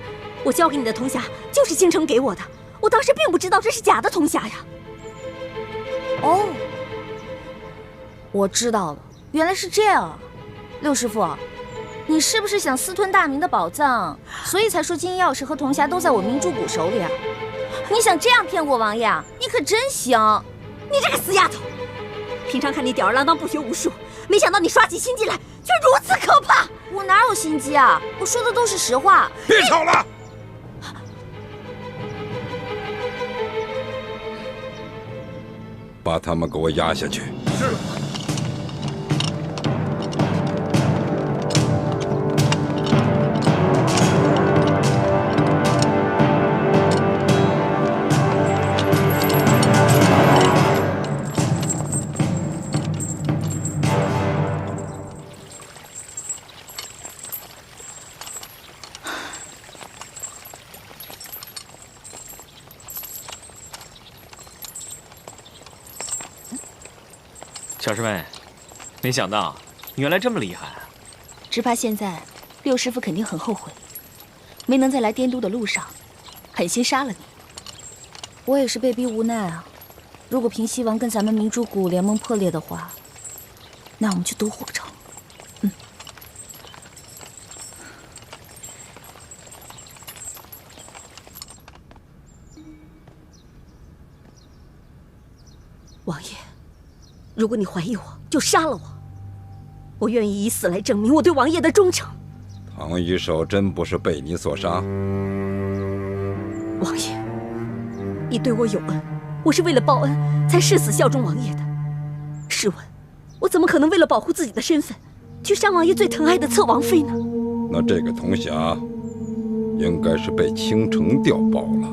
我交给你的铜匣就是倾城给我的，我当时并不知道这是假的铜匣呀。哦，我知道了，原来是这样啊。六师傅，你是不是想私吞大明的宝藏，所以才说金钥匙和铜匣都在我明珠谷手里啊？你想这样骗过王爷啊？你可真行！你这个死丫头，平常看你吊儿郎当不学无术，没想到你耍起心机来却如此可怕。我哪有心机啊？我说的都是实话。别吵了！把他们给我押下去。是。小师妹，没想到你原来这么厉害啊！只怕现在六师傅肯定很后悔，没能在来滇都的路上狠心杀了你。我也是被逼无奈啊！如果平西王跟咱们明珠谷联盟破裂的话，那我们就都活不成。王爷，如果你怀疑我，就杀了我。我愿意以死来证明我对王爷的忠诚。唐一手真不是被你所杀。王爷，你对我有恩，我是为了报恩才誓死效忠王爷的。试问，我怎么可能为了保护自己的身份，去杀王爷最疼爱的侧王妃呢？那这个铜匣应该是被倾城调包了。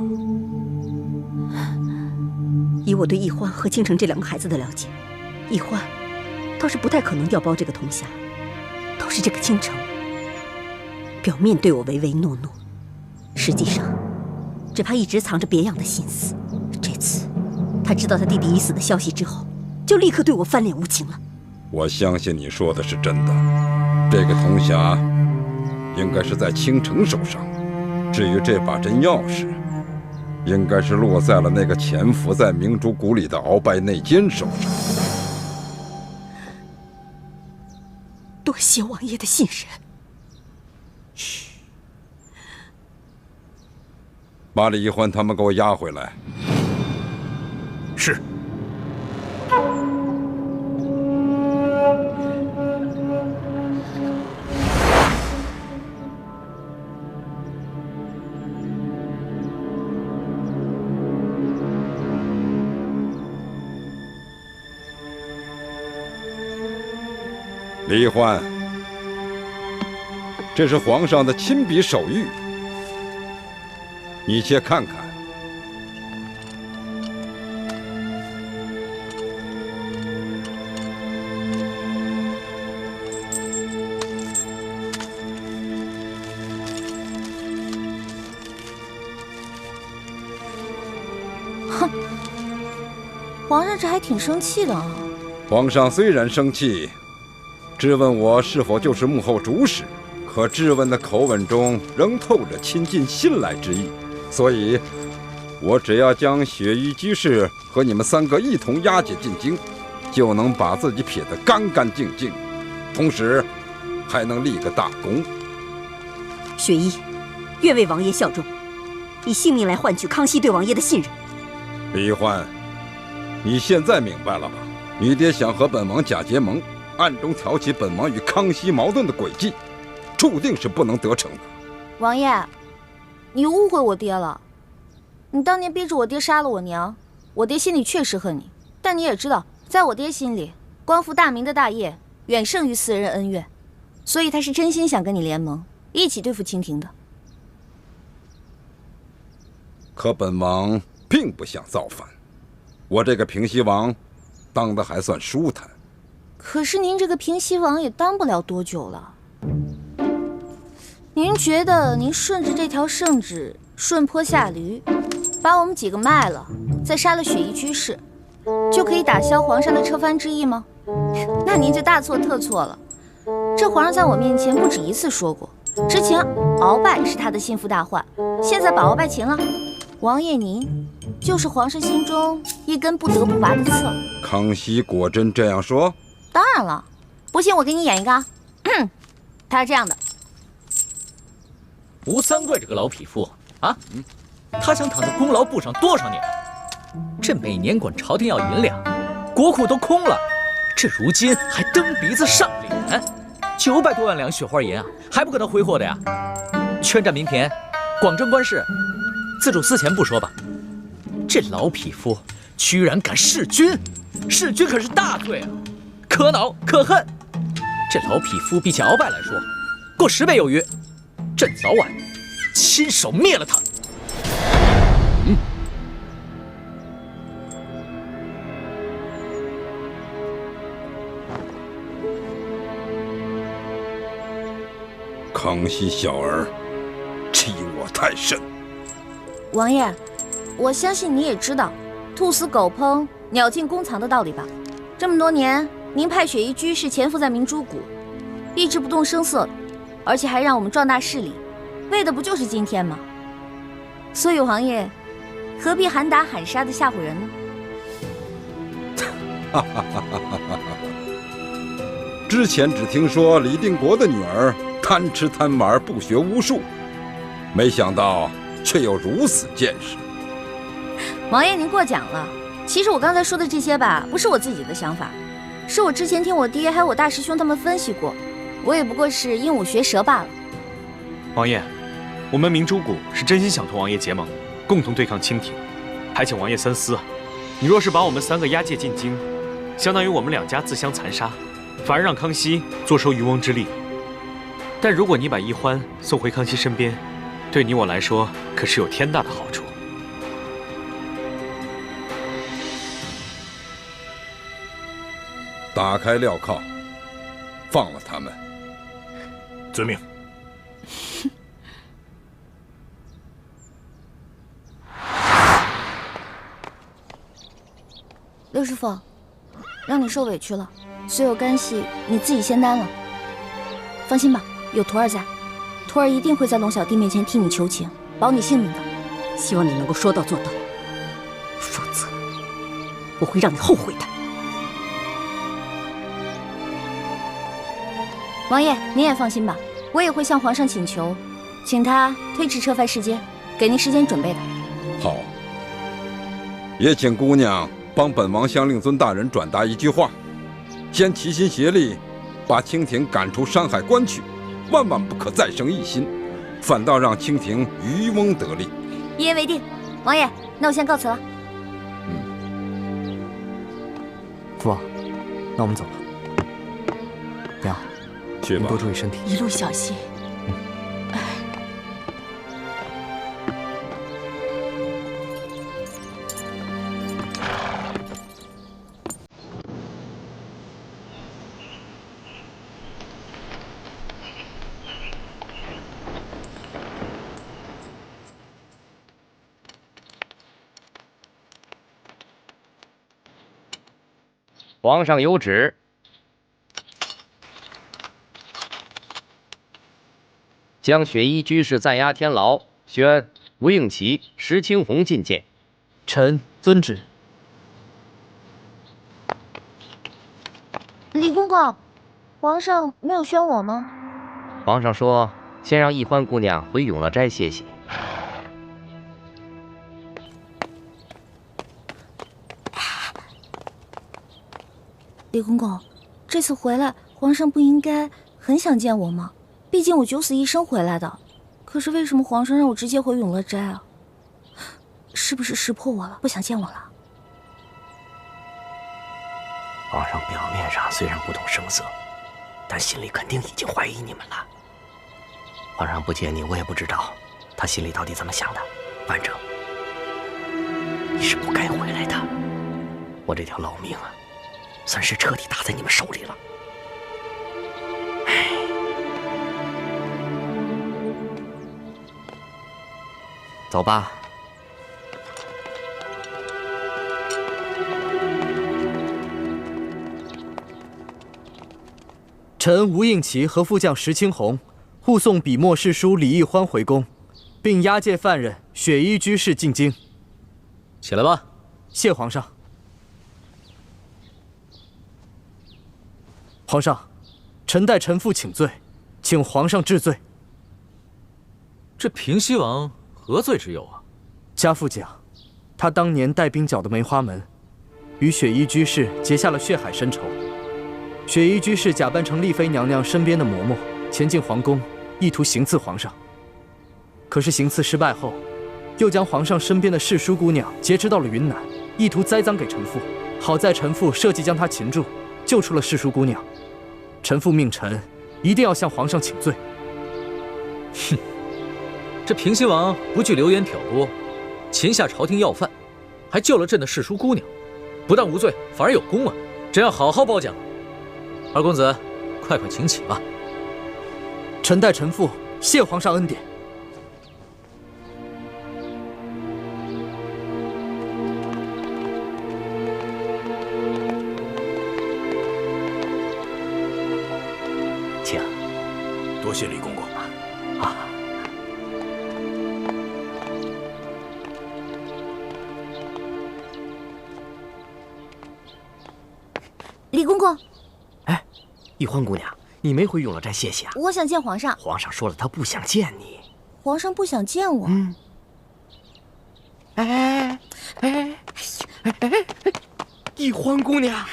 以我对易欢和倾城这2个孩子的了解，易欢倒是不太可能调包这个铜匣，倒是这个倾城，表面对我唯唯诺诺，实际上只怕一直藏着别样的心思。这次他知道他弟弟已死的消息之后，就立刻对我翻脸无情了。我相信你说的是真的，这个铜匣应该是在倾城手上。至于这把真钥匙，应该是落在了那个潜伏在明珠谷里的鳌拜内奸手上。多谢王爷的信任。嘘，把李易欢他们给我押回来。是。李易欢，这是皇上的亲笔手谕，你且看看。哼，皇上这还挺生气的啊。皇上虽然生气，质问我是否就是幕后主使，可质问的口吻中仍透着亲近信赖之意，所以，我只要将雪域居士和你们3个一同押解进京，就能把自己撇得干干净净，同时还能立个大功。雪衣，愿为王爷效忠，以性命来换取康熙对王爷的信任。李易欢，你现在明白了吧？你爹想和本王假结盟，暗中挑起本王与康熙矛盾的诡计，注定是不能得逞的。王爷，你误会我爹了。你当年逼着我爹杀了我娘，我爹心里确实恨你，但你也知道，在我爹心里，光复大明的大业远胜于私人恩怨，所以他是真心想跟你联盟，一起对付清廷的。可本王并不想造反，我这个平西王当得还算舒坦。可是您这个平西王也当不了多久了。您觉得您顺着这条圣旨顺坡下驴，把我们几个卖了，再杀了雪衣居士，就可以打消皇上的撤藩之意吗？那您就大错特错了。这皇上在我面前不止一次说过，之前鳌拜是他的心腹大患，现在把鳌拜擒了，王爷您就是皇上心中一根不得不拔的刺。康熙果真这样说？当然了，不信我给你演一个。他是这样的：吴三桂这个老匹夫啊，他想躺在功劳簿上多少年？这每年管朝廷要银两，国库都空了，这如今还蹬鼻子上脸，900多万两雪花银啊，还不给他挥霍的呀？圈占民田，广征官士，自主私钱不说吧，这老匹夫居然敢弑君，弑君可是大罪啊！可恼可恨！这老匹夫比起鳌拜来说，过10倍有余。朕早晚亲手灭了他。康熙小儿，欺我太甚！王爷，我相信你也知道兔死狗烹，鸟尽弓藏的道理吧？这么多年，您派雪衣居士潜伏在明珠谷，一直不动声色，而且还让我们壮大势力，为的不就是今天吗？所以王爷何必喊打喊杀的吓唬人呢？之前只听说李定国的女儿贪吃贪玩，不学无术，没想到却有如此见识。王爷您过奖了。其实我刚才说的这些吧，不是我自己的想法，是我之前听我爹还有我大师兄他们分析过，我也不过是鹦鹉学舌罢了。王爷，我们明珠谷是真心想同王爷结盟，共同对抗清廷，还请王爷三思啊！你若是把我们3个押解进京，相当于我们2家自相残杀，反而让康熙坐收渔翁之利。但如果你把易欢送回康熙身边，对你我来说可是有天大的好处。打开镣铐，放了他们。遵命。刘师傅，让你受委屈了，所有干系你自己先担了。放心吧，有徒儿在，徒儿一定会在龙小弟面前替你求情，保你性命的。希望你能够说到做到，否则我会让你后悔的。王爷，您也放心吧，我也会向皇上请求，请他推迟撤发时间，给您时间准备的。好，也请姑娘帮本王向令尊大人转达一句话：先齐心协力，把清廷赶出山海关去，万万不可再生异心，反倒让清廷渔翁得利。一言为定，王爷，那我先告辞了。父王，那我们走了。娘，去吧，您多注意身体，一路小心。皇上有旨，将雪衣居士暂押天牢，宣吴应奇、石青红觐见。臣遵旨。李公公，皇上没有宣我吗？皇上说，先让易欢姑娘回永乐斋歇息。李公公，这次回来，皇上不应该很想见我吗？毕竟我九死一生回来的。可是为什么皇上让我直接回永乐斋啊？是不是识破我了，不想见我了？皇上表面上虽然不动声色，但心里肯定已经怀疑你们了。皇上不见你，我也不知道他心里到底怎么想的。反正你是不该回来的。我这条老命啊，算是彻底搭在你们手里了。走吧。臣吴应奇和副将石青红护送笔墨侍书李易欢回宫，并押解犯人雪衣居士进京。起来吧。谢皇上。皇上，臣代臣父请罪，请皇上治罪。这平西王何罪之有啊？家父讲，他当年带兵剿的梅花门，与雪衣居士结下了血海深仇。雪衣居士假扮成丽妃娘娘身边的嬷嬷，前进皇宫，意图行刺皇上。可是行刺失败后，又将皇上身边的侍书姑娘劫持到了云南，意图栽赃给臣父。好在臣父设计将她擒住，救出了侍书姑娘。臣父命臣一定要向皇上请罪。哼，这平西王不惧流言挑拨，擒下朝廷要犯，还救了朕的侍书姑娘，不但无罪，反而有功啊！朕要好好褒奖。二公子，快快请起吧。臣代臣父谢皇上恩典。请。多谢李公公啊。李公公。哎，易欢姑娘，你没回永乐斋歇息啊？我想见皇上。皇上说了，他不想见你。皇上不想见我。易欢姑娘，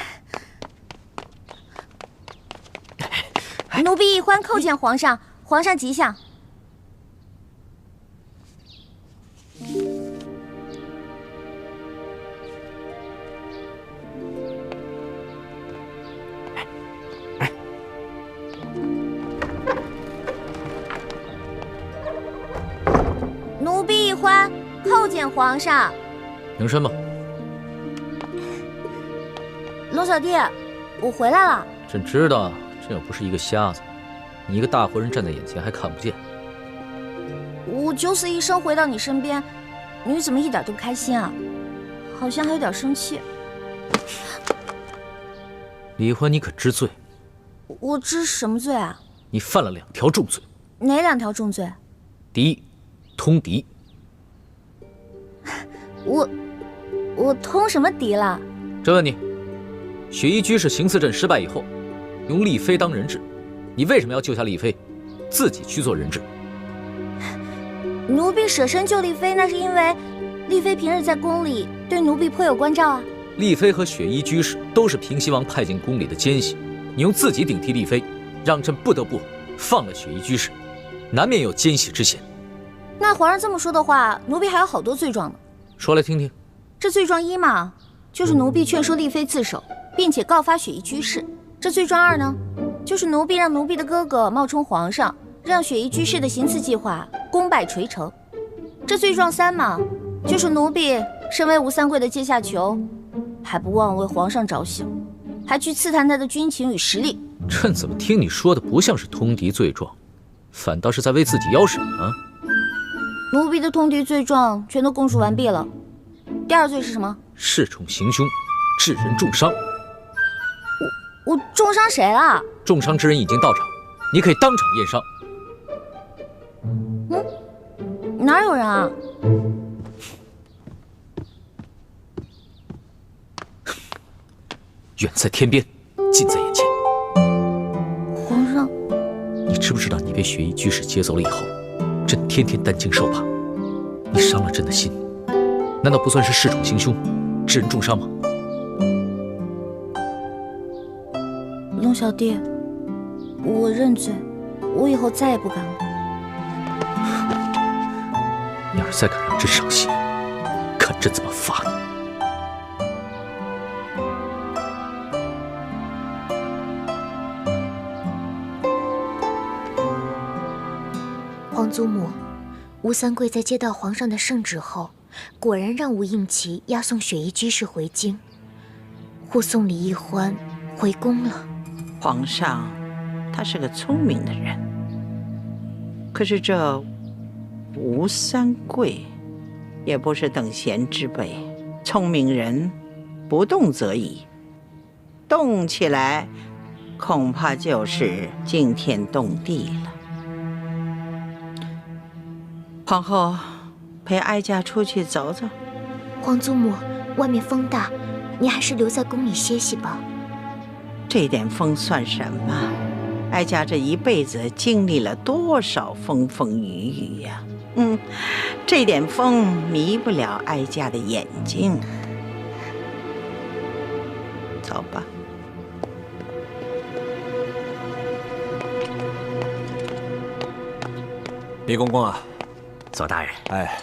奴婢易欢叩见皇上，皇上吉祥。叩见皇上。平身吧。龙小弟，我回来了。朕知道，朕又不是一个瞎子，你一个大活人站在眼前还看不见。我九死一生回到你身边，你怎么一点都不开心啊？好像还有点生气。李欢，你可知罪？我知什么罪啊？你犯了2条重罪。哪2条重罪？第一，通敌。我通什么敌了？朕问你，雪衣居士行刺朕失败以后，用丽妃当人质，你为什么要救下丽妃，自己去做人质？奴婢舍身救丽妃，那是因为丽妃平日在宫里对奴婢颇有关照啊。丽妃和雪衣居士都是平西王派进宫里的奸细，你用自己顶替丽妃，让朕不得不放了雪衣居士，难免有奸细之嫌。那皇上这么说的话，奴婢还有好多罪状呢。说来听听。这罪状1嘛，就是奴婢劝说丽妃自首，并且告发雪衣居士。这罪状2呢，就是奴婢让奴婢的哥哥冒充皇上，让雪衣居士的行刺计划功败垂成。这罪状3嘛，就是奴婢身为吴三桂的阶下囚，还不忘为皇上着想，还去刺探他的军情与实力。朕怎么听你说的不像是通敌罪状，反倒是在为自己邀审啊？奴婢的通敌罪状全都供述完毕了。第2罪是什么？恃宠行凶，致人重伤。我重伤谁了？重伤之人已经到场，你可以当场验伤。哪有人啊？远在天边，近在眼前。皇上，你知不知道你被雪衣居士劫走了以后，朕天天担惊受怕，你伤了朕的心，难道不算是恃宠行凶，致人重伤吗？龙小弟，我认罪，我以后再也不敢了。你要是再敢让朕伤心，看朕怎么罚你！皇祖母，吴三桂在接到皇上的圣旨后，果然让吴应奇押送雪衣居士回京，护送李易欢回宫了。皇上，他是个聪明的人，可是这吴三桂也不是等闲之辈，聪明人不动则已，动起来恐怕就是惊天动地了。皇后，陪哀家出去走走。皇祖母，外面风大，你还是留在宫里歇息吧。这点风算什么？哀家这一辈子经历了多少风风雨雨呀！这点风迷不了哀家的眼睛。走吧。李公公啊，左大人，哎，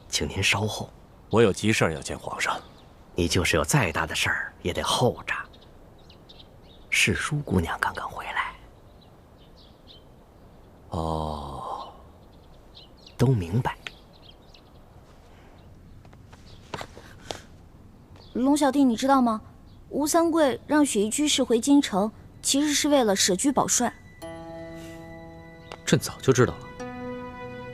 请您稍后，我有急事要见皇上。你就是有再大的事儿也得候着。世淑姑娘刚刚回来。哦，都明白。龙小弟，你知道吗？吴三桂让雪衣居士回京城，其实是为了舍居保帅。朕早就知道了，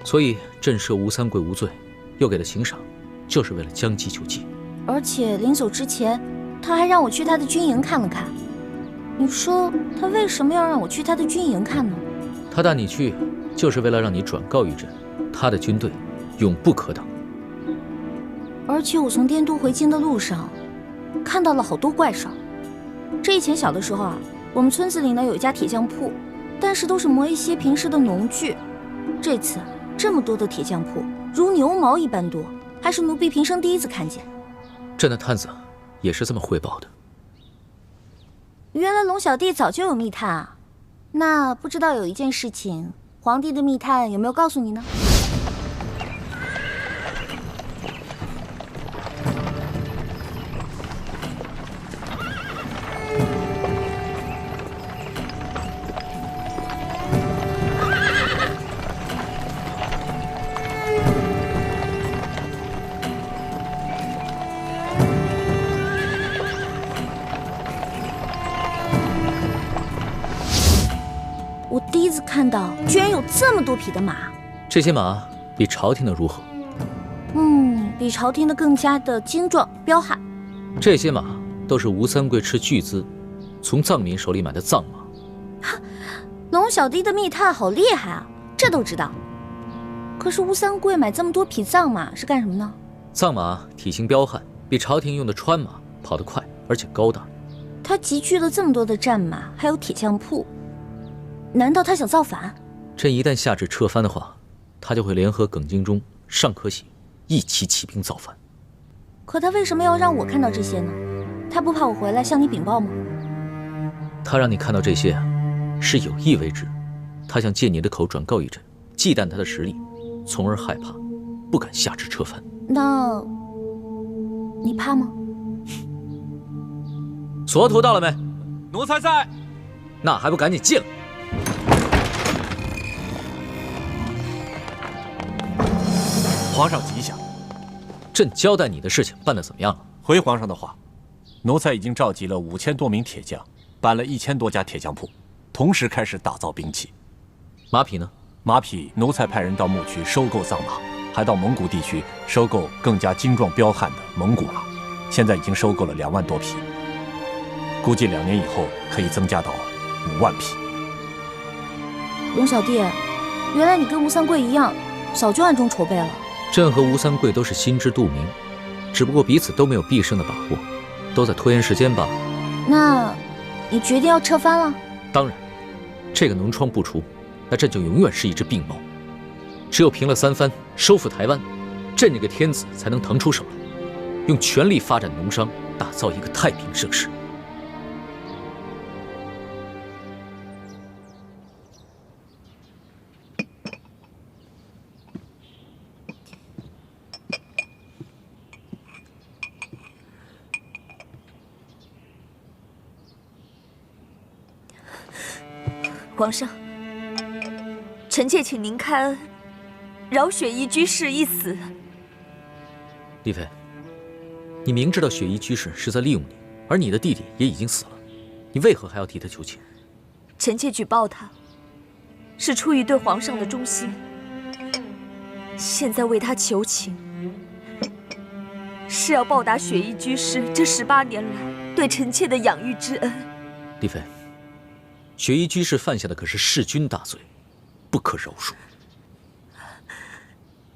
所以朕赦吴三桂无罪，又给了刑赏，就是为了将计就计。而且临走之前，他还让我去他的军营看了看。你说他为什么要让我去他的军营看呢？他带你去，就是为了让你转告于朕，他的军队永不可挡。而且我从滇都回京的路上，看到了好多怪兽。这以前小的时候啊，我们村子里呢有一家铁匠铺，但是都是磨一些平时的农具。这次这么多的铁匠铺，如牛毛一般多，还是奴婢平生第一次看见。朕的探子也是这么汇报的。原来龙小弟早就有密探啊！那不知道有一件事情，皇帝的密探有没有告诉你呢？看到居然有这么多匹的马。这些马比朝廷的如何？比朝廷的更加的精壮彪悍。这些马都是吴三桂斥巨资从藏民手里买的藏马。龙小弟的密探好厉害啊，这都知道。可是吴三桂买这么多匹藏马是干什么呢？藏马体型彪悍，比朝廷用的川马跑得快，而且高大。他集聚了这么多的战马，还有铁匠铺，难道他想造反？朕一旦下旨撤藩的话，他就会联合耿精忠、尚可喜一起起兵造反。可他为什么要让我看到这些呢？他不怕我回来向你禀报吗？他让你看到这些是有意为之，他想借你的口转告一朕，忌惮他的实力，从而害怕，不敢下旨撤藩。那你怕吗？索图到了没？奴才在。那还不赶紧进来！皇上吉祥。朕交代你的事情办得怎么样了？回皇上的话，奴才已经召集了5000多名铁匠，办了1000多家铁匠铺，同时开始打造兵器。马匹呢？马匹，奴才派人到牧区收购藏马，还到蒙古地区收购更加精壮彪悍的蒙古马，现在已经收购了2万多匹，估计2年以后可以增加到5万匹。龙小弟，原来你跟吴三桂一样，早就暗中筹备了。朕和吴三桂都是心知肚明，只不过彼此都没有必胜的把握，都在拖延时间罢了。那，你决定要撤藩了？当然，这个脓疮不除，那朕就永远是一只病猫。只有平了三藩，收复台湾，朕这个天子才能腾出手来，用全力发展农商，打造一个太平盛世。皇上，臣妾请您开恩，饶雪衣居士一死。丽妃，你明知道雪衣居士是在利用你，而你的弟弟也已经死了，你为何还要替他求情？臣妾举报他，是出于对皇上的忠心。现在为他求情，是要报答雪衣居士这18年来对臣妾的养育之恩。丽妃，雪衣居士犯下的可是弑君大罪，不可饶恕。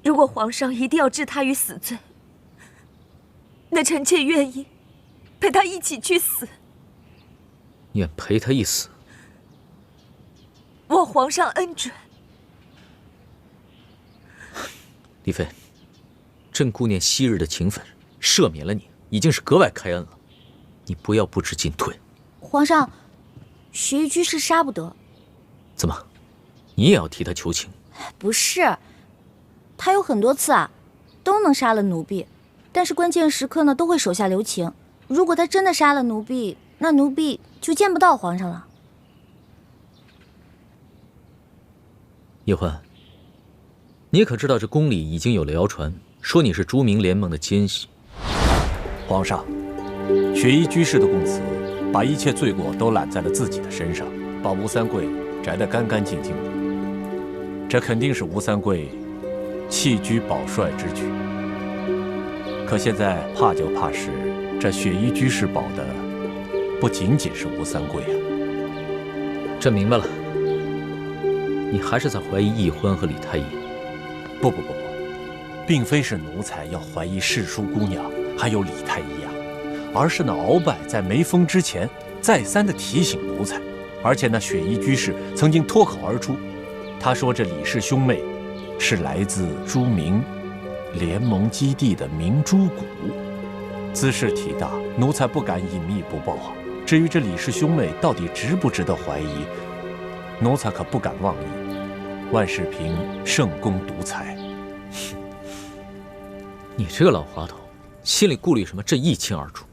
如果皇上一定要置他于死罪，那臣妾愿意陪他一起去死。愿陪他一死？望皇上恩准。丽妃，朕顾念昔日的情分，赦免了你，已经是格外开恩了。你不要不知进退。皇上，雪衣居士杀不得。怎么，你也要替他求情？不是，他有很多次都能杀了奴婢，但是关键时刻呢，都会手下留情。如果他真的杀了奴婢，那奴婢就见不到皇上了。叶欢，你可知道这宫里已经有了谣传，说你是朱明联盟的奸细？皇上，雪衣居士的供词，把一切罪过都揽在了自己的身上，把吴三桂摘得干干净净的。这肯定是吴三桂弃居保帅之举。可现在怕就怕是这雪衣居士保的不仅仅是吴三桂啊。朕明白了，你还是在怀疑奕欢和李太医。不，并非是奴才要怀疑世淑姑娘还有李太医啊，而是那鳌拜在没封之前再三的提醒奴才，而且那雪衣居士曾经脱口而出，他说这李氏兄妹是来自朱明联盟基地的明珠谷，兹事体大，奴才不敢隐秘不报啊。至于这李氏兄妹到底值不值得怀疑，奴才可不敢妄议。万事凭圣公独裁。你这个老滑头，心里顾虑什么？朕一清二楚。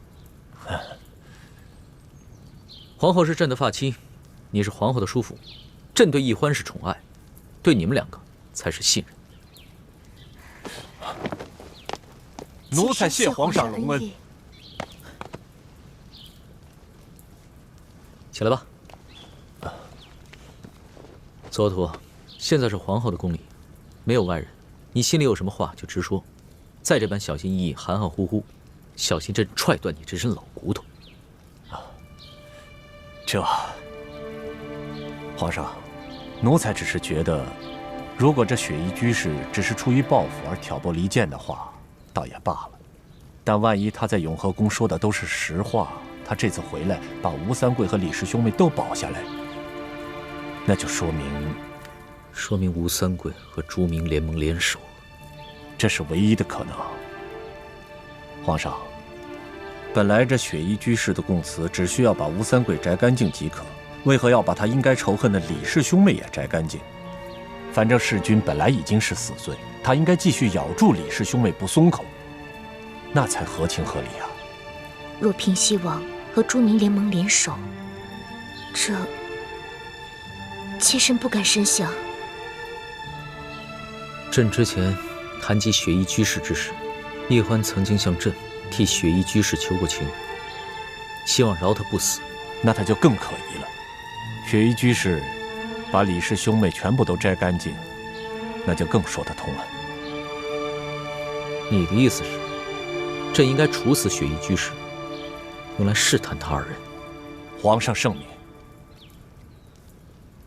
皇后是朕的发妻，你是皇后的叔父，朕对奕欢是宠爱，对你们两个才是信任。奴才谢皇上隆恩。起来吧。坐。索图，现在是皇后的宫里，没有外人，你心里有什么话就直说，再这般小心翼翼、含含糊糊，小心朕踹断你这身老骨头。皇上，奴才只是觉得，如果这雪衣居士只是出于报复而挑拨离间的话，倒也罢了。但万一他在永和宫说的都是实话，他这次回来把吴三桂和李氏兄妹都保下来，那就说明吴三桂和朱明联盟联手，这是唯一的可能。皇上，本来这雪衣居士的供词只需要把吴三桂摘干净即可，为何要把他应该仇恨的李氏兄妹也摘干净？反正弑君本来已经是死罪，他应该继续咬住李氏兄妹不松口，那才合情合理啊。若平西王和朱明联盟联手，这妾身不敢深想。朕之前谈及雪衣居士之时，叶欢曾经向朕替雪衣居士求过情，希望饶他不死。那他就更可疑了。雪衣居士把李氏兄妹全部都摘干净，那就更说得通了。你的意思是，朕应该处死雪衣居士，用来试探他二人？皇上圣明。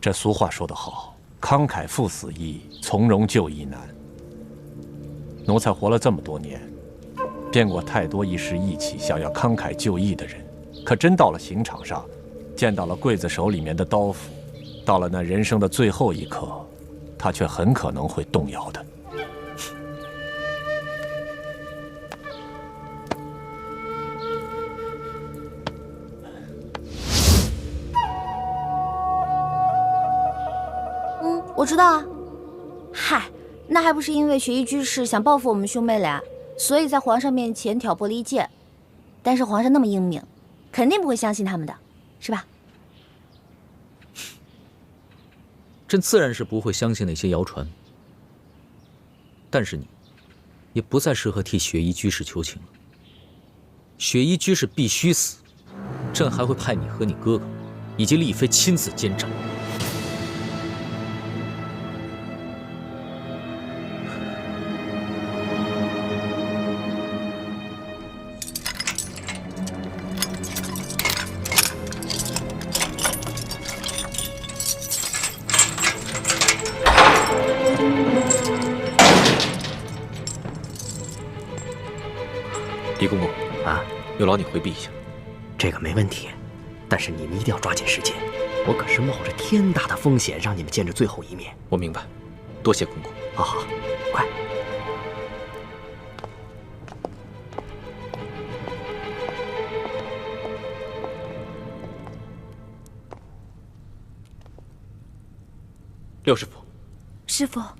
这俗话说得好，慷慨赴死易，从容就义难。奴才活了这么多年，见过太多一时义气想要慷慨就义的人，可真到了刑场上，见到了刽子手里面的刀斧，到了那人生的最后一刻，他却很可能会动摇的。我知道啊。嗨，那还不是因为雪衣居士想报复我们兄妹俩，所以在皇上面前挑拨离间。但是皇上那么英明，肯定不会相信他们的，是吧？朕自然是不会相信那些谣传，但是你也不再适合替雪衣居士求情了。雪衣居士必须死，朕还会派你和你哥哥以及丽妃亲自监斩。李公公啊，有劳你回避一下。这个没问题，但是你们一定要抓紧时间，我可是冒着天大的风险让你们见着最后一面。我明白，多谢公公。好好，快。六师傅，师傅。